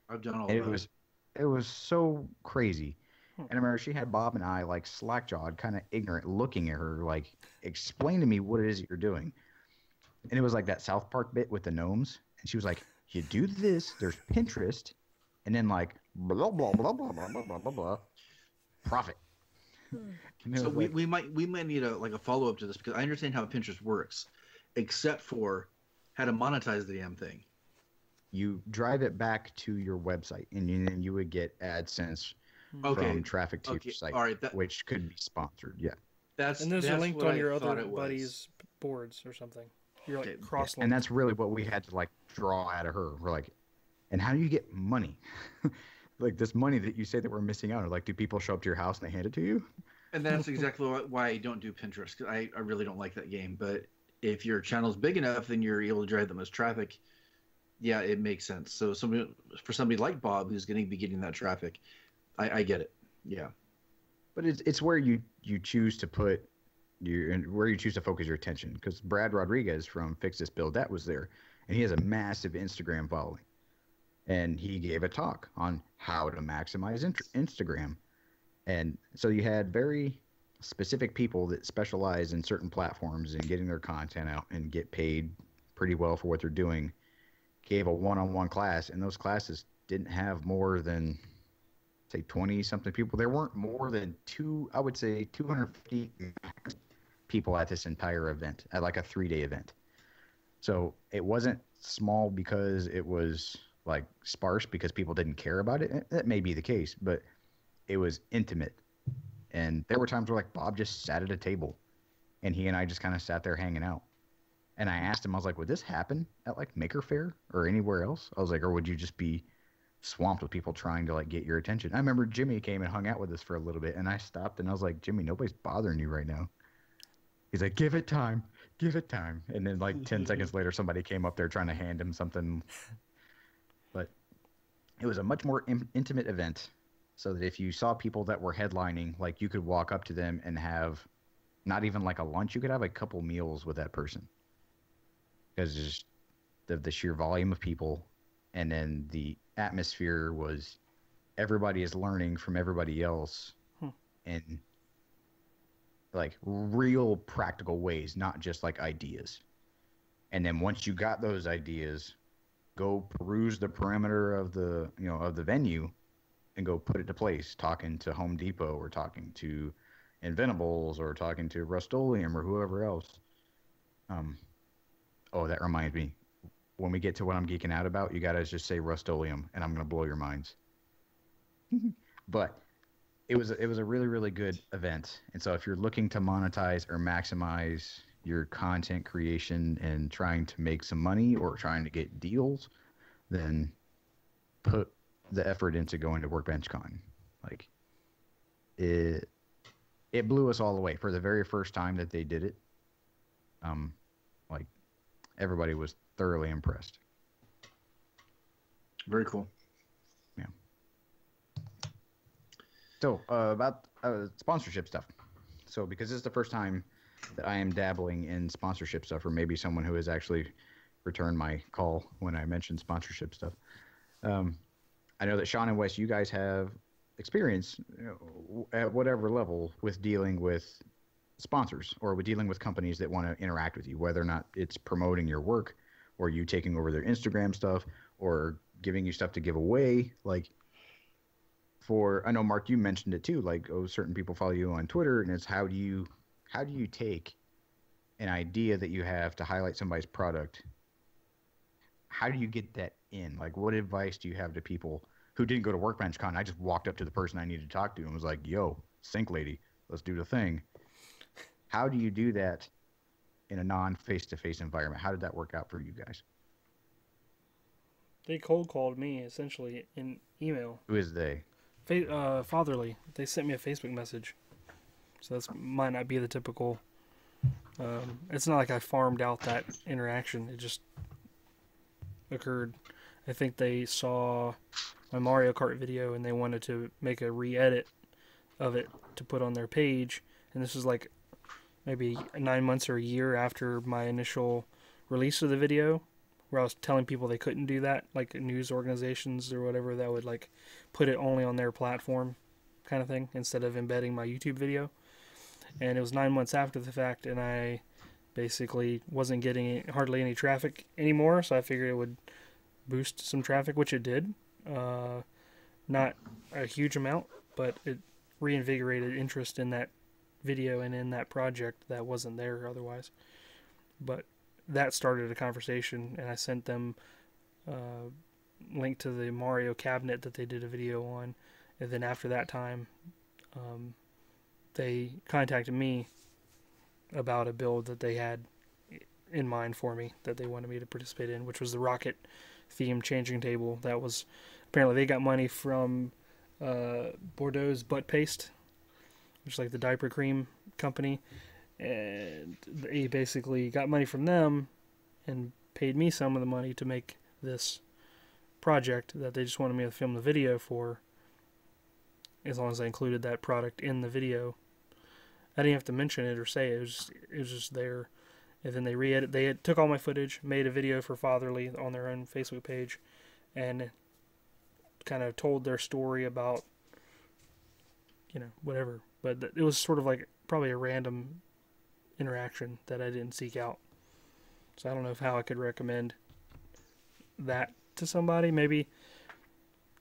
I've done all that. It was so crazy. And I remember she had Bob and I like slack-jawed, kind of ignorant, looking at her like, explain to me what it is that you're doing. And it was like that South Park bit with the gnomes. And she was like, you do this, there's Pinterest, and then like blah blah blah blah blah blah blah blah profit. So we might need a follow up to this because I understand how Pinterest works, except for how to monetize the damn thing. You drive it back to your website, and then you would get AdSense from traffic to your site, all right, which could be sponsored. Yeah, and those are linked on your other buddies' boards or something. You're like cross-linked. And that's really what we had to like draw out of her. We're like, and how do you get money? Like this money that you say that we're missing out on. Like, do people show up to your house and they hand it to you? And that's exactly why I don't do Pinterest, because I really don't like that game. But if your channel's big enough and you're able to drive the most traffic, yeah, it makes sense. So for somebody like Bob who's going to be getting that traffic, I get it. Yeah. But it's where you choose to put where you choose to focus your attention. Because Brad Rodriguez from Fix This Build That was there, and he has a massive Instagram following. And he gave a talk on how to maximize Instagram. And so you had very specific people that specialize in certain platforms and getting their content out and get paid pretty well for what they're doing, gave a one-on-one class, and those classes didn't have more than, say, 20 something people. There weren't more than I would say 250 people at this entire event, at like a 3-day event. So it wasn't small because it was like sparse because people didn't care about it. That may be the case, but it was intimate. And there were times where like Bob just sat at a table and he and I just kind of sat there hanging out. And I asked him, I was like, would this happen at like Maker Faire or anywhere else? I was like, or would you just be swamped with people trying to like get your attention? I remember Jimmy came and hung out with us for a little bit, and I stopped and I was like, Jimmy, nobody's bothering you right now. He's like, give it time. Give it time. And then like 10 seconds later, somebody came up there trying to hand him something. But it was a much more intimate event, so that if you saw people that were headlining, like you could walk up to them and have not even like a lunch, you could have a couple meals with that person. Because just the sheer volume of people, and then the atmosphere was everybody is learning from everybody else in like real practical ways, not just like ideas. And then once you got those ideas, go peruse the perimeter of the venue and go put it to place, talking to Home Depot or talking to Inventables or talking to Rust-Oleum or whoever else. Oh, that reminds me. When we get to what I'm geeking out about, you gotta just say Rust-Oleum, and I'm gonna blow your minds. But it was a really, really good event. And so if you're looking to monetize or maximize your content creation and trying to make some money or trying to get deals, then put the effort into going to WorkBenchCon. Like it blew us all away for the very first time that they did it. Like everybody was thoroughly impressed. Very cool. Yeah. So about sponsorship stuff. So because this is the first time that I am dabbling in sponsorship stuff, or maybe someone who has actually returned my call when I mentioned sponsorship stuff. I know that Sean and Wes, you guys have experience at whatever level with dealing with sponsors or with dealing with companies that want to interact with you, whether or not it's promoting your work or you taking over their Instagram stuff or giving you stuff to give away. Like I know Mark, you mentioned it too, like, certain people follow you on Twitter, and it's how do you take an idea that you have to highlight somebody's product? How do you get that in? Like, what advice do you have to people who didn't go to WorkBenchCon? I just walked up to the person I needed to talk to and was like, yo, Sync Lady, let's do the thing. How do you do that in a non-face-to-face environment? How did that work out for you guys? They cold called me essentially in email. Who is they? Fatherly. They sent me a Facebook message. So that might not be the typical. It's not like I farmed out that interaction. It just occurred. I think they saw my Mario Kart video and they wanted to make a re-edit of it to put on their page. And this was like maybe 9 months or a year after my initial release of the video, where I was telling people they couldn't do that, like news organizations or whatever that would like put it only on their platform kind of thing instead of embedding my YouTube video. And it was 9 months after the fact, and I basically wasn't getting hardly any traffic anymore, so I figured it would boost some traffic, which it did. Not a huge amount, but it reinvigorated interest in that video and in that project that wasn't there otherwise. But that started a conversation, and I sent them a link to the Mario cabinet that they did a video on. And then after that time, they contacted me about a build that they had in mind for me that they wanted me to participate in, which was the rocket theme changing table. That was apparently they got money from Bordeaux's Butt Paste, which is like the diaper cream company, and they basically got money from them and paid me some of the money to make this project that they just wanted me to film the video for, as long as I included that product in the video. I didn't have to mention it or say it. It was just there. And then they took all my footage, made a video for Fatherly on their own Facebook page, and kind of told their story about whatever. But it was sort of like probably a random interaction that I didn't seek out. So I don't know how I could recommend that to somebody. Maybe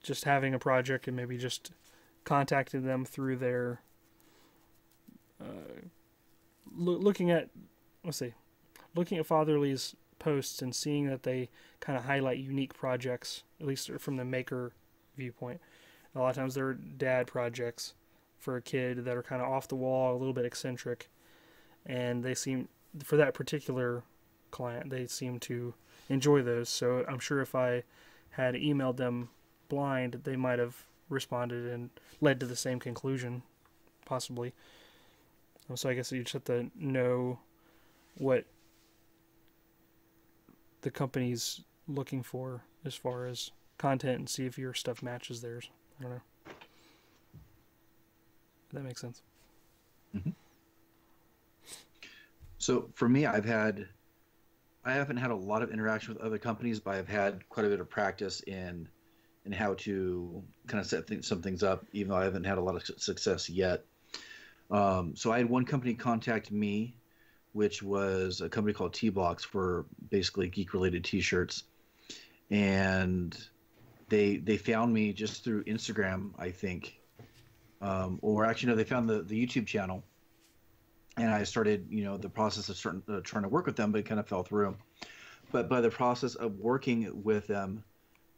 just having a project and maybe just contacting them through their looking at Fatherly's posts and seeing that they kind of highlight unique projects, at least from the maker viewpoint. A lot of times they're dad projects for a kid that are kind of off the wall, a little bit eccentric, and they seem, for that particular client, they seem to enjoy those. So I'm sure if I had emailed them blind, they might have responded and led to the same conclusion, possibly. So I guess you just have to know what the company's looking for as far as content and see if your stuff matches theirs. I don't know. If that makes sense. Mm-hmm. So for me, I haven't had a lot of interaction with other companies, but I've had quite a bit of practice in how to kind of set some things up, even though I haven't had a lot of success yet. So I had one company contact me, which was a company called T-Blocks for basically geek-related T-shirts, and they found me just through Instagram, I think, or actually no, they found the YouTube channel, and I started the process of trying to work with them, but it kind of fell through. But by the process of working with them,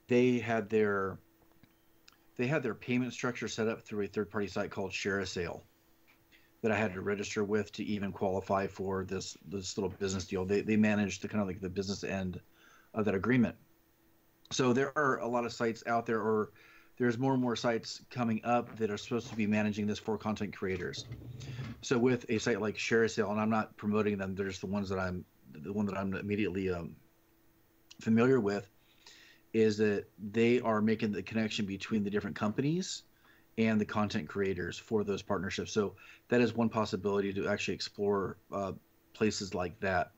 they had their payment structure set up through a third-party site called Share a Sale that I had to register with to even qualify for this little business deal. They managed the kind of like the business end of that agreement. So there are a lot of sites out there, or there's more and more sites coming up that are supposed to be managing this for content creators. So with a site like Share a Sale, and I'm not promoting them, they're just the one that I'm immediately familiar with, is that they are making the connection between the different companies and the content creators for those partnerships. So that is one possibility to actually explore places like that.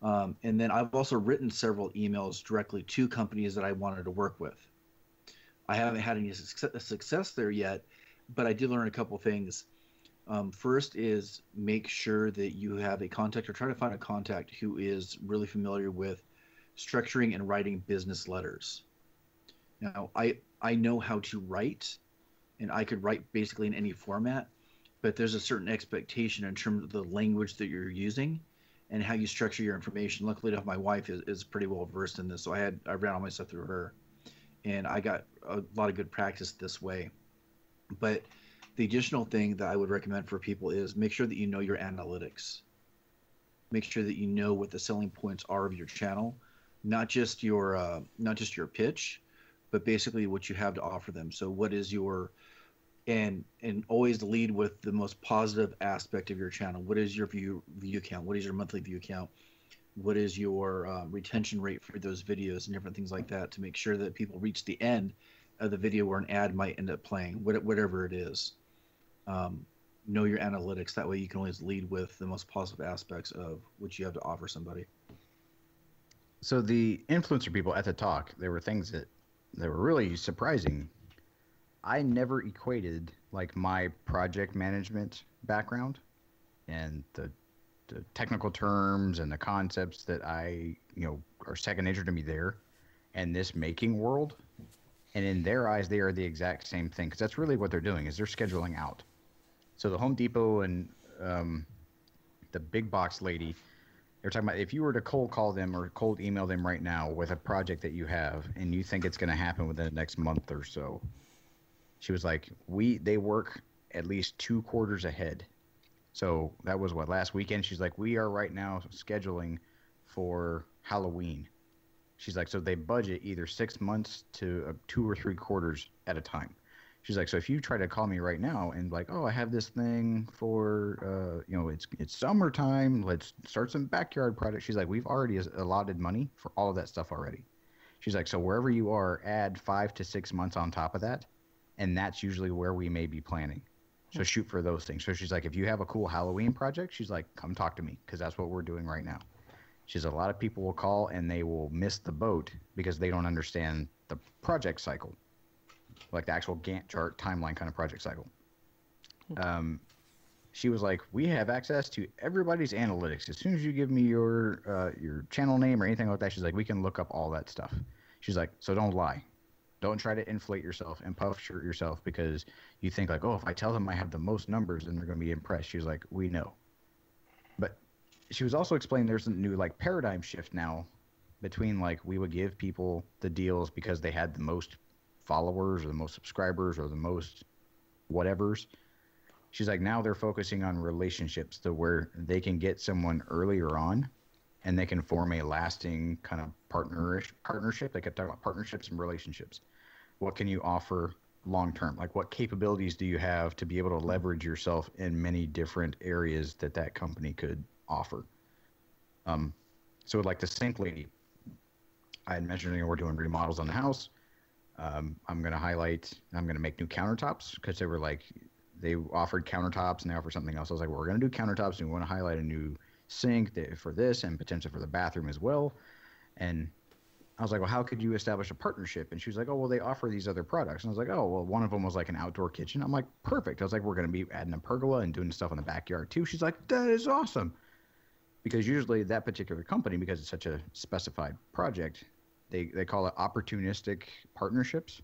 And then I've also written several emails directly to companies that I wanted to work with. I haven't had any success there yet, but I did learn a couple things. First is make sure that you have a contact, or try to find a contact who is really familiar with structuring and writing business letters. Now, I know how to write, and I could write basically in any format, but there's a certain expectation in terms of the language that you're using and how you structure your information. Luckily enough, my wife is pretty well versed in this, so I ran all my stuff through her, and I got a lot of good practice this way. But the additional thing that I would recommend for people is make sure that you know your analytics. Make sure that you know what the selling points are of your channel, not just your pitch, but basically what you have to offer them. So what is your, and always lead with the most positive aspect of your channel. What is your view count? What is your monthly view count? What is your retention rate for those videos and different things like that, to make sure that people reach the end of the video where an ad might end up playing, whatever it is. Know your analytics. That way you can always lead with the most positive aspects of what you have to offer somebody. So the influencer people at the talk, there were things that were really surprising. I never equated like my project management background and the technical terms and the concepts that are second nature to me there, and this making world. And in their eyes, they are the exact same thing, because that's really what they're doing, is they're scheduling out. So the Home Depot and the big box lady, they're talking about, if you were to cold call them or cold email them right now with a project that you have and you think it's going to happen within the next month or so, she was like, they work at least 2 quarters ahead. So that was last weekend. She's like, we are right now scheduling for Halloween. She's like, so they budget either 6 months to 2 or 3 quarters at a time. She's like, so if you try to call me right now and like, oh, I have this thing for, it's summertime, let's start some backyard projects. She's like, we've already allotted money for all of that stuff already. She's like, so wherever you are, add 5 to 6 months on top of that. And that's usually where we may be planning. So shoot for those things. So she's like, if you have a cool Halloween project, she's like, come talk to me, because that's what we're doing right now. She's, a lot of people will call and they will miss the boat because they don't understand the project cycle, like the actual Gantt chart timeline kind of project cycle. She was like, we have access to everybody's analytics. As soon as you give me your channel name or anything like that, she's like, we can look up all that stuff. She's like, so don't lie. Don't try to inflate yourself and puff shirt yourself because you think like, oh, if I tell them I have the most numbers, then they're going to be impressed. She's like, we know. But she was also explaining there's a new like paradigm shift now between like we would give people the deals because they had the most followers or the most subscribers or the most whatevers. She's like, now they're focusing on relationships to where they can get someone earlier on and they can form a lasting kind of partnership. They kept talking about partnerships and relationships. What can you offer long term? Like, what capabilities do you have to be able to leverage yourself in many different areas that company could offer? So like the sink lady, I had mentioned we're doing remodels on the house. I'm going to make new countertops because they offered countertops and they offered something else. I was like, well, we're going to do countertops and we want to highlight a new sink for this and potentially for the bathroom as well. And I was like, well, how could you establish a partnership? And she was like, oh, well, they offer these other products. And I was like, oh, well, one of them was like an outdoor kitchen. I'm like, perfect. I was like, we're going to be adding a pergola and doing stuff in the backyard too. She's like, that is awesome. Because usually that particular company, because it's such a specified project, they call it opportunistic partnerships,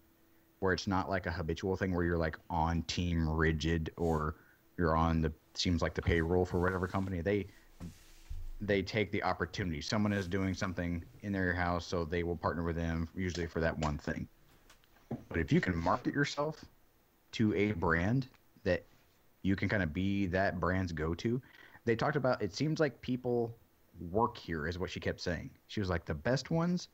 where it's not like a habitual thing where you're like on team rigid or you're on seems like the payroll for whatever company. They take the opportunity. Someone is doing something in their house, so they will partner with them usually for that one thing. But if you can market yourself to a brand that you can kind of be that brand's go-to, they talked about, it seems like people work here is what she kept saying. She was like, the best ones,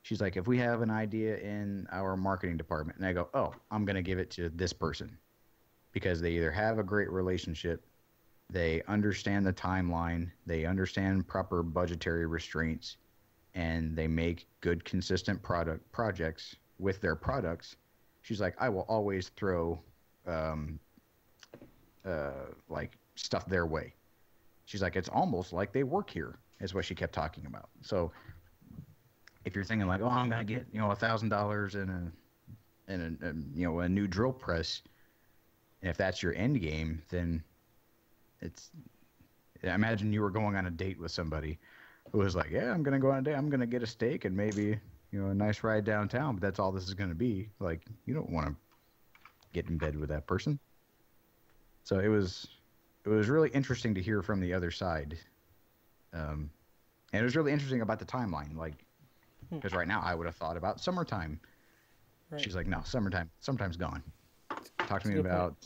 she's like, if we have an idea in our marketing department and I go, oh, I'm going to give it to this person because they either have a great relationship, they understand the timeline, they understand proper budgetary restraints, and they make good, consistent projects with their products. She's like, I will always throw like stuff their way. She's like, it's almost like they work here, is what she kept talking about. So if you're thinking like, oh, I'm gonna get $1,000 in a new drill press, and if that's your end game, then imagine you were going on a date with somebody who was like, yeah, I'm gonna go on a date, I'm gonna get a steak and maybe a nice ride downtown, but that's all this is gonna be. Like, you don't want to get in bed with that person. So it was really interesting to hear from the other side, and it was really interesting about the timeline, like, because right now I would have thought about summertime. Right. She's like, no, summertime's gone. Talk to me about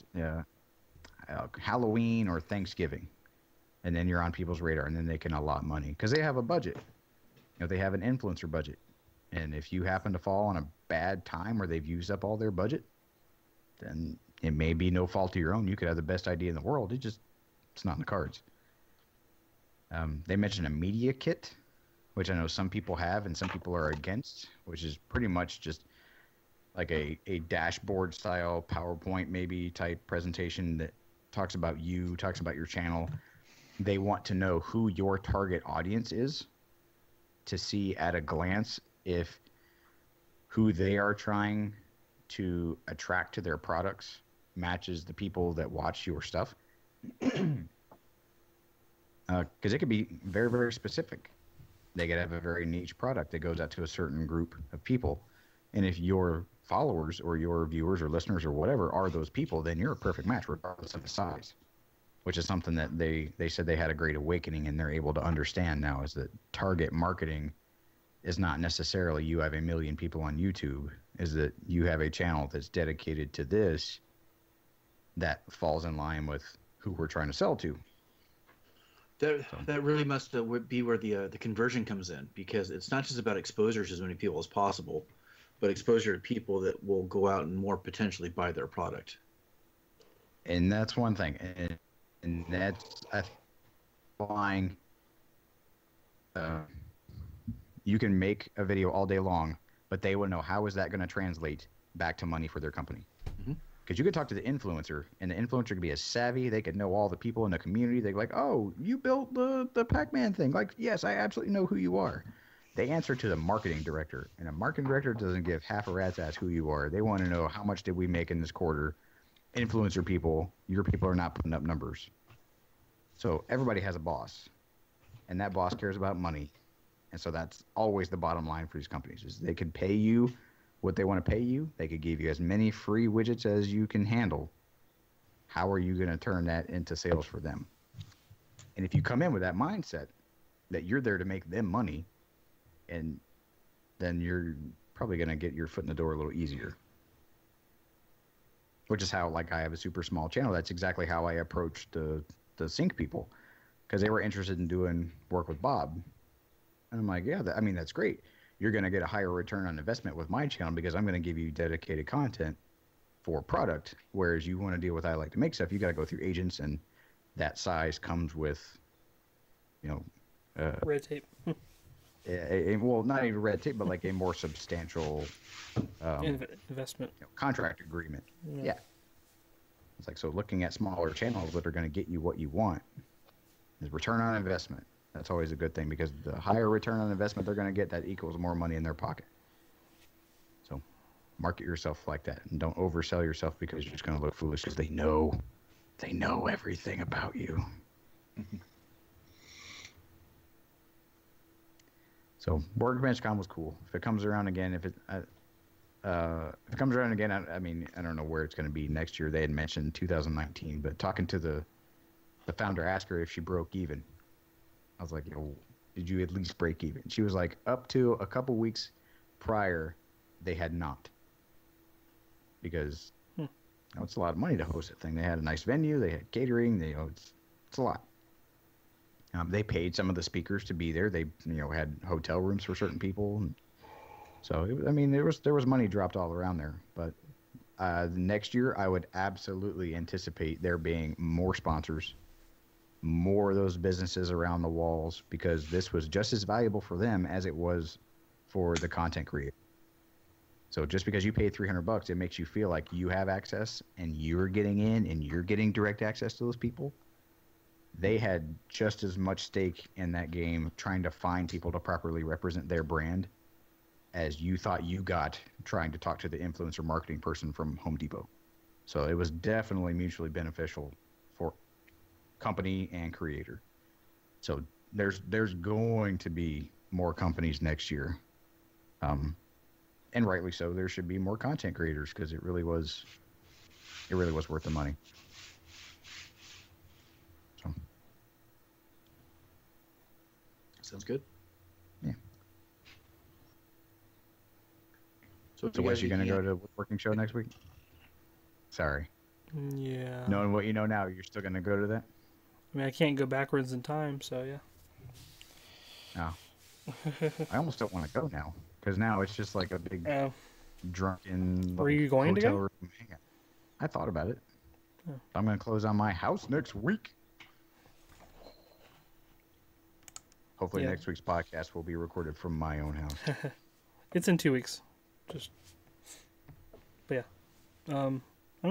Halloween or Thanksgiving, and then you're on people's radar, and then they can allot money because they have a budget. They have an influencer budget, and if you happen to fall on a bad time where they've used up all their budget, then it may be no fault of your own. You could have the best idea in the world. It's not in the cards. They mentioned a media kit, which I know some people have and some people are against, which is pretty much just like a dashboard style PowerPoint maybe type presentation that talks about your channel. They want to know who your target audience is to see at a glance if who they are trying to attract to their products matches the people that watch your stuff. Because it could be very, very specific. They could have a very niche product that goes out to a certain group of people. And if your followers or your viewers or listeners or whatever are those people, then you're a perfect match regardless of the size, which is something that they said they had a great awakening and they're able to understand now, is that target marketing is not necessarily you have 1 million people on YouTube, is that you have a channel that's dedicated to this that falls in line with who we're trying to sell to. That really must be where the conversion comes in, because it's not just about exposure to as many people as possible, but exposure to people that will go out and more potentially buy their product. And that's one thing, and that's flying. You can make a video all day long, but they will know how is that going to translate back to money for their company. Because you could talk to the influencer, and the influencer could be as savvy. They could know all the people in the community. They're like, oh, you built the Pac-Man thing. Like, yes, I absolutely know who you are. They answer to the marketing director, and a marketing director doesn't give half a rat's ass who you are. They want to know how much did we make in this quarter, influencer people, your people are not putting up numbers. So everybody has a boss, and that boss cares about money. And so that's always the bottom line for these companies is they could pay you what they want to pay you. They could give you as many free widgets as you can handle. How are you going to turn that into sales for them? And if you come in with that mindset that you're there to make them money, and then you're probably going to get your foot in the door a little easier. Which is how, like, I have a super small channel. That's exactly how I approached the sync people, because they were interested in doing work with Bob. And I'm like, yeah, that's great. You're going to get a higher return on investment with my channel because I'm going to give you dedicated content for product. Whereas you want to deal with I like to make stuff, you got to go through agents, and that size comes with, red tape. Well, not even red tape, but like a more substantial investment contract agreement. Yeah. It's like, so looking at smaller channels that are going to get you what you want is return on investment. That's always a good thing, because the higher return on investment they're going to get, that equals more money in their pocket. So market yourself like that, and don't oversell yourself because you're just going to look foolish because they know everything about you. So WorkBenchCon was cool. If it comes around again, I don't know where it's going to be next year. They had mentioned 2019, but talking to the founder, asked her if she broke even. I was like, did you at least break even? She was like, up to a couple weeks prior, they had not. Because it's a lot of money to host that thing. They had a nice venue. They had catering. It's a lot. They paid some of the speakers to be there. They had hotel rooms for certain people. And so, there was money dropped all around there. But next year, I would absolutely anticipate there being more sponsors, more of those businesses around the walls, because this was just as valuable for them as it was for the content creator. So just because you pay $300, it makes you feel like you have access and you're getting in and you're getting direct access to those people. They had just as much stake in that game trying to find people to properly represent their brand as you thought you got trying to talk to the influencer marketing person from Home Depot. So it was definitely mutually beneficial for company and creator. So there's going to be more companies next year. And rightly so. There should be more content creators, because it really was worth the money. So sounds good. Yeah. So was you going to go to a working show next week? Sorry. Yeah. Knowing what you know now, you're still going to go to that? I can't go backwards in time, so yeah. No. I almost don't want to go now, because now it's just like a big drunken Were you going to hotel go? room hangout. I thought about it. Oh. I'm going to close on my house next week. Hopefully next week's podcast will be recorded from my own house. It's in 2 weeks. But yeah. I'm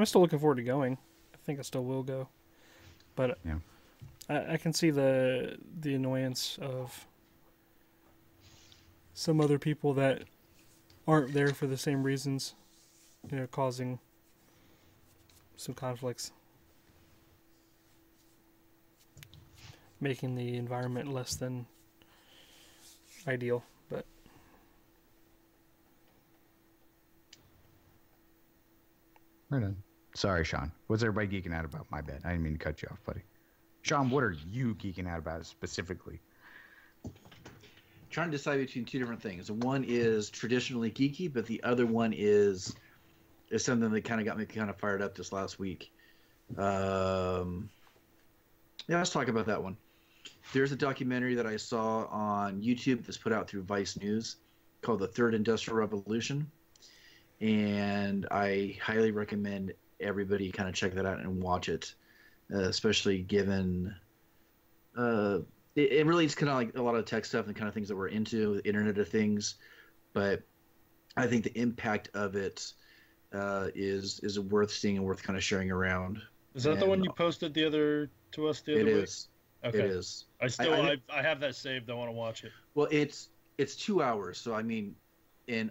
still looking forward to going. I think I still will go. But yeah. I can see the annoyance of some other people that aren't there for the same reasons, causing some conflicts, making the environment less than ideal. But right on. Sorry, Sean. What's everybody geeking out about? My bad. I didn't mean to cut you off, buddy. Sean, what are you geeking out about specifically? Trying to decide between two different things. One is traditionally geeky, but the other one is something that kind of got me kind of fired up this last week. Yeah, let's talk about that one. There's a documentary that I saw on YouTube that's put out through Vice News called The Third Industrial Revolution, and I highly recommend everybody kind of check that out and watch it, especially given it really is kind of like a lot of tech stuff and kind of things that we're into, the Internet of Things, but I think the impact of it is worth seeing and worth kind of sharing around. Is that the one you posted to us the other week? It is. Okay. It is. I have that saved. I want to watch it. Well, it's 2 hours, so and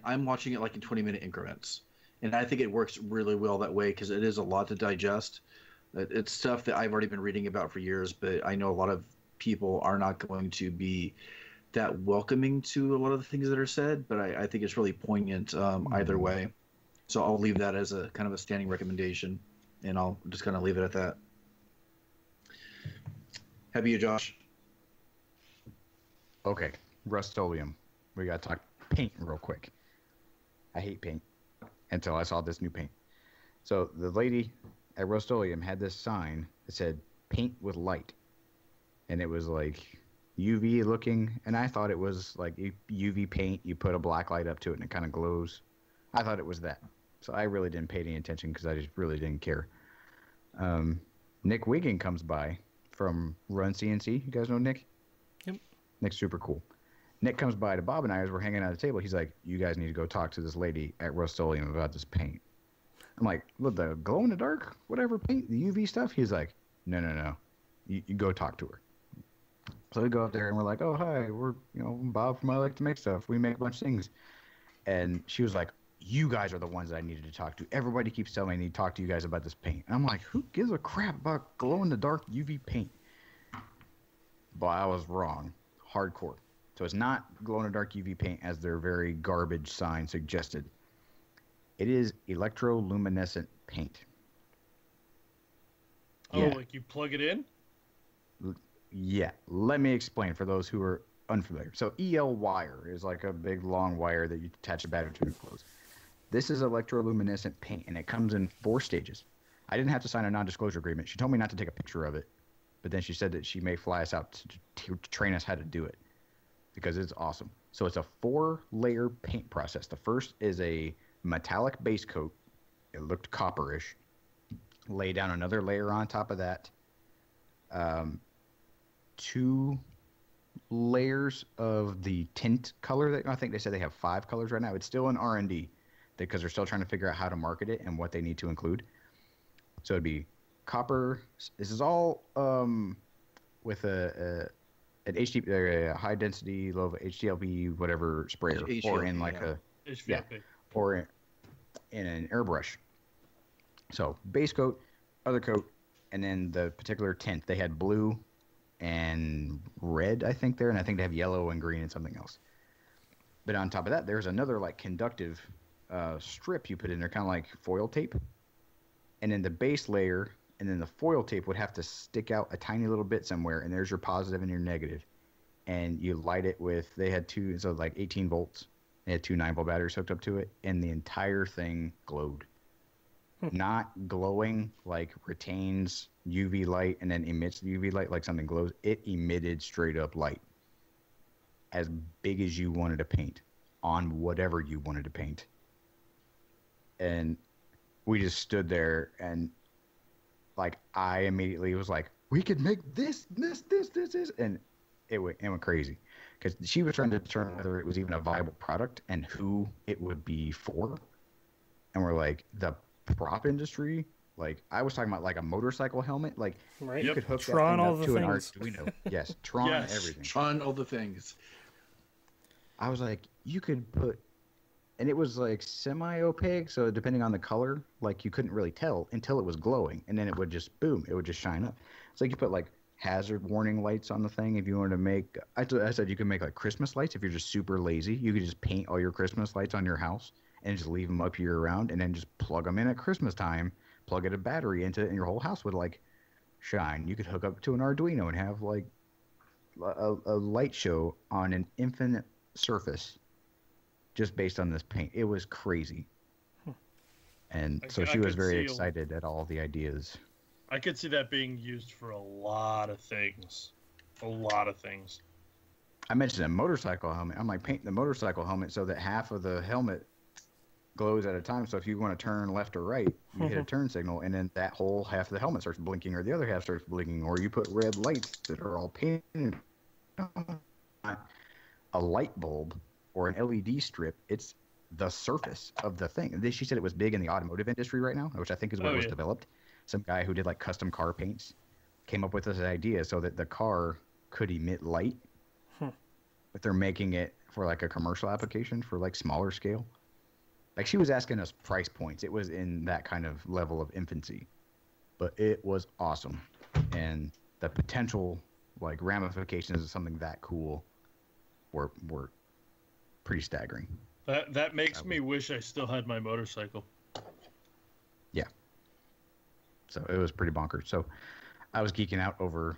I'm watching it like in 20-minute increments, And I think it works really well that way because it is a lot to digest. It's stuff that I've already been reading about for years, but I know a lot of people are not going to be that welcoming to a lot of the things that are said, but I think it's really poignant either way. So I'll leave that as a kind of a standing recommendation, and I'll just kind of leave it at that. How about you, Josh? Okay, Rust-Oleum. We got to talk paint real quick. I hate paint until I saw this new paint. So the lady at Rust-Oleum had this sign that said, paint with light. And it was like UV looking, and I thought it was like UV paint. You put a black light up to it and it kind of glows. I thought it was that. So I really didn't pay any attention because I just really didn't care. Nick Wiggin comes by from Run CNC. You guys know Nick? Yep. Nick's super cool. Nick comes by to Bob and I as we're hanging out at the table. He's like, you guys need to go talk to this lady at Rust-Oleum about this paint. I'm like, look, the glow-in-the-dark, whatever paint, the UV stuff? He's like, no. You go talk to her. So we go up there and we're like, oh, hi, we're, Bob from I Like to Make Stuff. We make a bunch of things. And she was like, you guys are the ones that I needed to talk to. Everybody keeps telling me I need to talk to you guys about this paint. And I'm like, who gives a crap about glow-in-the-dark UV paint? But I was wrong. Hardcore. So it's not glow-in-the-dark UV paint as their very garbage sign suggested. It is electroluminescent paint. Oh, yeah. Like you plug it in? Yeah. Let me explain for those who are unfamiliar. So EL wire is like a big long wire that you attach a battery to and close. This is electroluminescent paint, and it comes in 4 stages. I didn't have to sign a non-disclosure agreement. She told me not to take a picture of it, but then she said that she may fly us out to train us how to do it because it's awesome. So it's a 4-layer paint process. The first is a metallic base coat. It looked copperish. Lay down another layer on top of that. 2 layers of the tint color. I think they said they have 5 colors right now. It's still in R&D because they're still trying to figure out how to market it and what they need to include. So it'd be copper. This is all with an a high density, low HDLP, whatever sprayer, HDLP, or in like a HVLP, or in an airbrush. So base coat, other coat, and then the particular tint. They had blue and red, I think there, and I think they have yellow and green and something else. But on top of that, there's another like conductive strip you put in there, kind of like foil tape. And then the base layer and then the foil tape would have to stick out a tiny little bit somewhere, and there's your positive and your negative. And you light it with, they had 2, so like 18 volts. They had 2 9-volt batteries hooked up to it, and the entire thing glowed. Not glowing like retains UV light and then emits UV light like something glows. It emitted straight up light as big as you wanted to paint on whatever you wanted to paint. And we just stood there, and like I immediately was like, we could make this, and it went crazy because she was trying to determine whether it was even a viable product and who it would be for. And we're like, the prop industry, like I was talking about like a motorcycle helmet, like right. You could hook Tron, that thing all up the to things. an Arduino. Yes, Tron, yes. Everything. Tron, all the things. I was like, you could put, and it was like semi-opaque, so depending on the color, like you couldn't really tell until it was glowing, and then it would just boom, it would just shine up. It's like you put like hazard warning lights on the thing if you wanted to make. I said you could make like Christmas lights if you're just super lazy. You could just paint all your Christmas lights on your house and just leave them up year round, and then just plug them in at Christmas time, plug a battery into it, and your whole house would like shine. You could hook up to an Arduino and have like a light show on an infinite surface just based on this paint. It was crazy. And so she was very excited at all the ideas. I could see that being used for a lot of things. A lot of things. I mentioned a motorcycle helmet. I'm like, paint the motorcycle helmet so that half of the helmet glows at a time. So if you want to turn left or right, you hit a turn signal, and then that whole half of the helmet starts blinking, or the other half starts blinking, or you put red lights that are all painted. A light bulb or an LED strip, it's the surface of the thing. She said it was big in the automotive industry right now, which I think is what was developed. Some guy who did like custom car paints came up with this idea so that the car could emit light. But they're making it for like a commercial application for like smaller scale. Like, she was asking us price points. It was in that kind of level of infancy. But it was awesome. And the potential, like, ramifications of something that cool were pretty staggering. That makes me wish I still had my motorcycle. Yeah. So it was pretty bonkers. So I was geeking out over,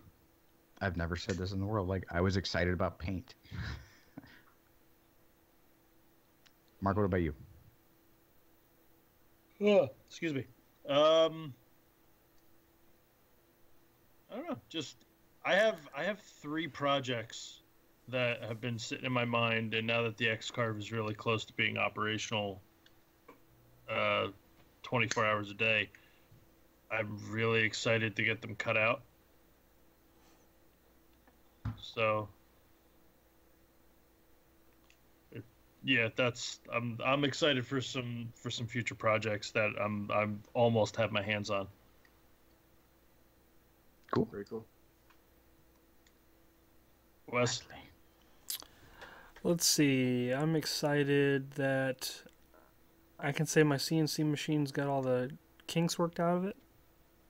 I've never said this in the world, like, I was excited about paint. Mark, what about you? Oh, excuse me. I don't know. Just I have 3 projects that have been sitting in my mind, and now that the X-Carve is really close to being operational, 24 hours a day, I'm really excited to get them cut out. So, yeah, I'm excited for some future projects that I'm almost have my hands on. Cool. Very cool. Wes? Let's see. I'm excited that I can say my CNC machine's got all the kinks worked out of it,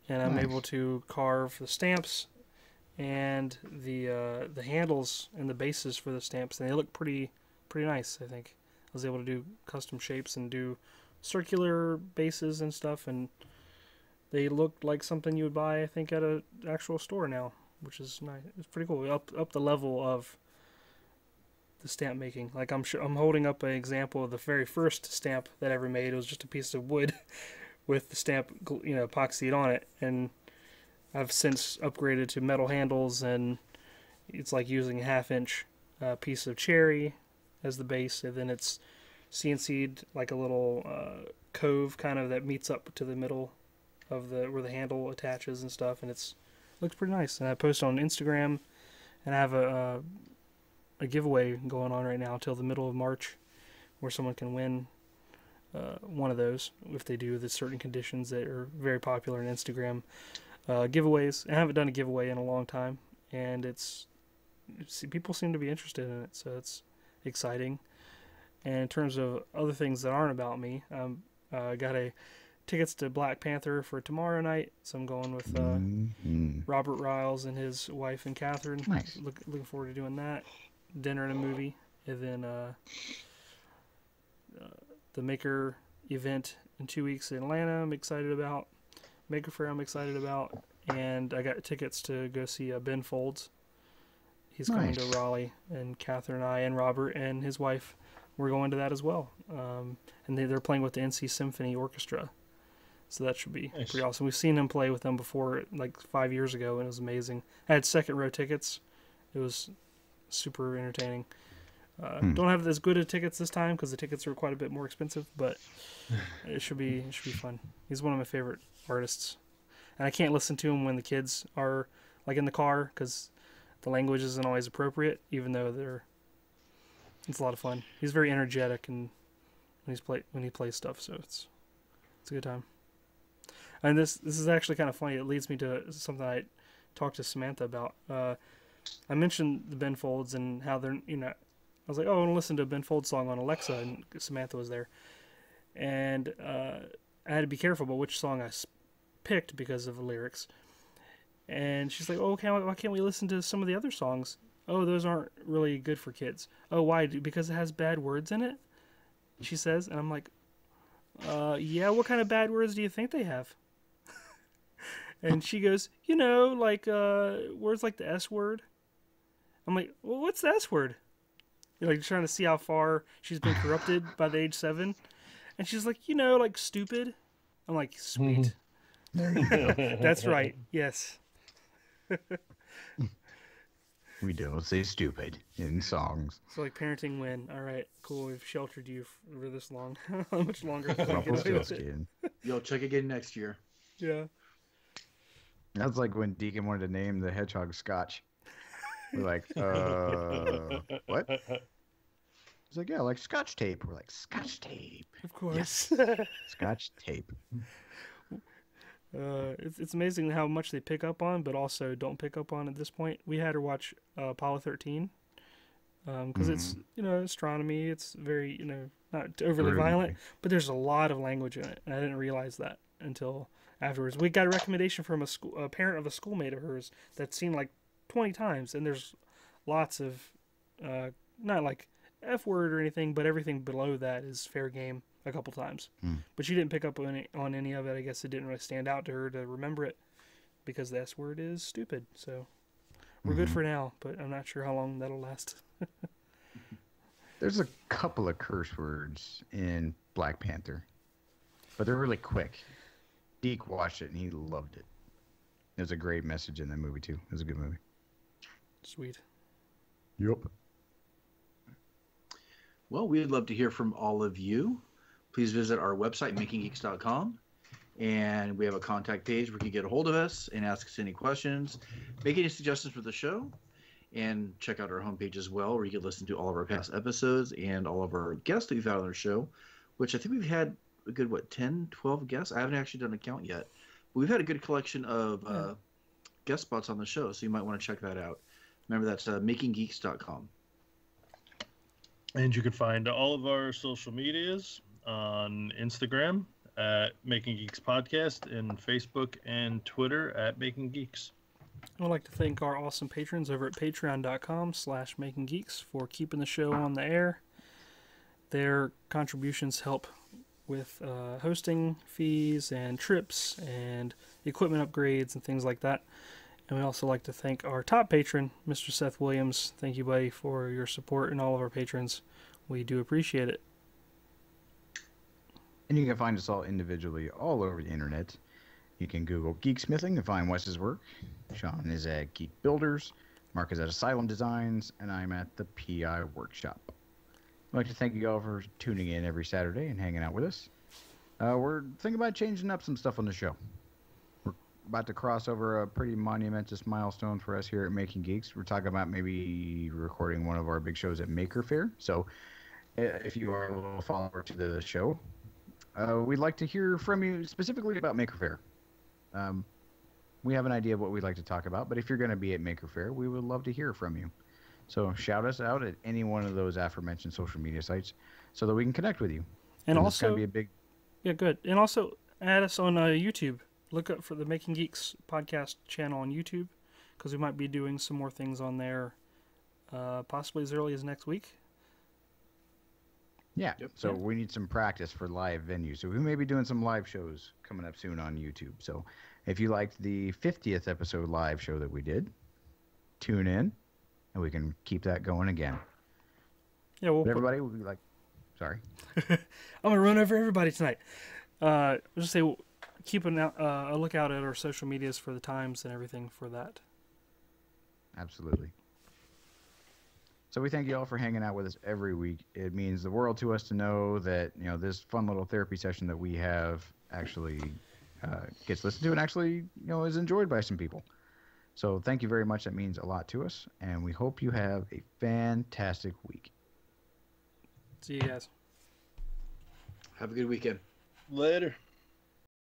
and I'm able to carve the stamps and the handles and the bases for the stamps, and they look pretty nice. I think I was able to do custom shapes and do circular bases and stuff, and they look like something you would buy, I think, at an actual store now, which is nice. It's pretty cool. Up the level of the stamp making. Like, I'm holding up an example of the very first stamp that I ever made. It was just a piece of wood with the stamp, epoxied on it, and I've since upgraded to metal handles, and it's like using a 1/2-inch piece of cherry as the base, and then it's CNC'd like a little cove kind of that meets up to the middle of where the handle attaches and stuff, and looks pretty nice. And I post on Instagram, and I have a giveaway going on right now till the middle of March, where someone can win one of those if they do the certain conditions that are very popular in Instagram giveaways. I haven't done a giveaway in a long time, and people seem to be interested in it, so it's exciting. And in terms of other things that aren't about me, I got tickets to Black Panther for tomorrow night, so I'm going with Robert Riles and his wife and Catherine. Nice. Looking forward to doing that. Dinner and a movie, and then the Maker event in 2 weeks in Atlanta I'm excited about. Maker Faire I'm excited about, and I got tickets to go see Ben Folds. He's coming to Raleigh, and Catherine and I and Robert and his wife, we're going to that as well. And they're playing with the NC Symphony Orchestra, so that should be pretty awesome. We've seen him play with them before, like 5 years ago, and it was amazing. I had second row tickets. It was super entertaining. Don't have as good of tickets this time because the tickets are quite a bit more expensive, but it should be fun. He's one of my favorite artists, and I can't listen to him when the kids are like in the car because the language isn't always appropriate, even though it's a lot of fun. He's very energetic and when he plays stuff, so it's a good time. And this is actually kind of funny. It leads me to something I talked to Samantha about. I mentioned the Ben Folds and how they're, I was like, oh, I want to listen to a Ben Folds song on Alexa, and Samantha was there. And I had to be careful about which song I picked because of the lyrics. And she's like, oh, okay, why can't we listen to some of the other songs? Oh, those aren't really good for kids. Oh, why? Because it has bad words in it? She says. And I'm like, yeah, what kind of bad words do you think they have? And she goes, like words like the S word. I'm like, well, what's the S word? Like trying to see how far she's been corrupted by the age 7. And she's like, like stupid. I'm like, sweet. There you go. That's right. Yes. We don't say stupid in songs. So like parenting win. All right, cool. We've sheltered you for this long. How much longer? You'll check again next year. Yeah. That's like when Deacon wanted to name the hedgehog Scotch. We're like, what? He's like, yeah, like Scotch tape. We're like, Scotch tape. Of course. Yes. Scotch tape. It's amazing how much they pick up on, but also don't pick up on at this point. We had her watch Apollo 13 because it's astronomy. It's very not overly violent, but there's a lot of language in it, and I didn't realize that until afterwards. We got a recommendation from a parent of a schoolmate of hers that's seen like 20 times, and there's lots of not like F word or anything, but everything below that is fair game a couple times. But she didn't pick up on any of it. I guess it didn't really stand out to her to remember it because the S word is stupid. So we're good for now, but I'm not sure how long that'll last. There's a couple of curse words in Black Panther, but they're really quick. Deke watched it and he loved it. There's a great message in that movie too. It was a good movie. Sweet. Yep. Well, we'd love to hear from all of you. Please visit our website, makinggeeks.com. And we have a contact page where you can get a hold of us and ask us any questions, make any suggestions for the show, and check out our homepage as well, where you can listen to all of our past episodes and all of our guests that we've had on our show, which I think we've had a good, 10, 12 guests? I haven't actually done a count yet. But we've had a good collection of guest spots on the show, so you might want to check that out. Remember, that's makinggeeks.com. And you can find all of our social medias on Instagram at Making Geeks Podcast and Facebook and Twitter at Making Geeks. I'd like to thank our awesome patrons over at patreon.com/makinggeeks for keeping the show on the air. Their contributions help with hosting fees and trips and equipment upgrades and things like that. And we also like to thank our top patron, Mr. Seth Williams. Thank you, buddy, for your support and all of our patrons. We do appreciate it. And you can find us all individually all over the internet. You can Google Geeksmithing to find Wes's work. Sean is at Geek Builders. Mark is at Asylum Designs. And I'm at the PI Workshop. I'd like to thank you all for tuning in every Saturday and hanging out with us. We're thinking about changing up some stuff on the show. We're about to cross over a pretty monumentous milestone for us here at Making Geeks. We're talking about maybe recording one of our big shows at Maker Faire. So if you are a little follower to the show, we'd like to hear from you specifically about Maker Faire. We have an idea of what we'd like to talk about, but if you're going to be at Maker Faire, we would love to hear from you. So shout us out at any one of those aforementioned social media sites so that we can connect with you. And also, it's going to be a big... Yeah, good. And also add us on YouTube. Look up for the Making Geeks podcast channel on YouTube, because we might be doing some more things on there, possibly as early as next week. Yeah, so we need some practice for live venues. So we may be doing some live shows coming up soon on YouTube. So if you liked the 50th episode live show that we did, tune in, and we can keep that going again. Yeah, well, everybody will be like, sorry. I'm going to run over everybody tonight. I'll just say, keep a lookout at our social medias for the times and everything for that. Absolutely. So we thank you all for hanging out with us every week. It means the world to us to know that this fun little therapy session that we have actually gets listened to and actually is enjoyed by some people. So thank you very much. That means a lot to us, and we hope you have a fantastic week. See you guys. Have a good weekend. Later.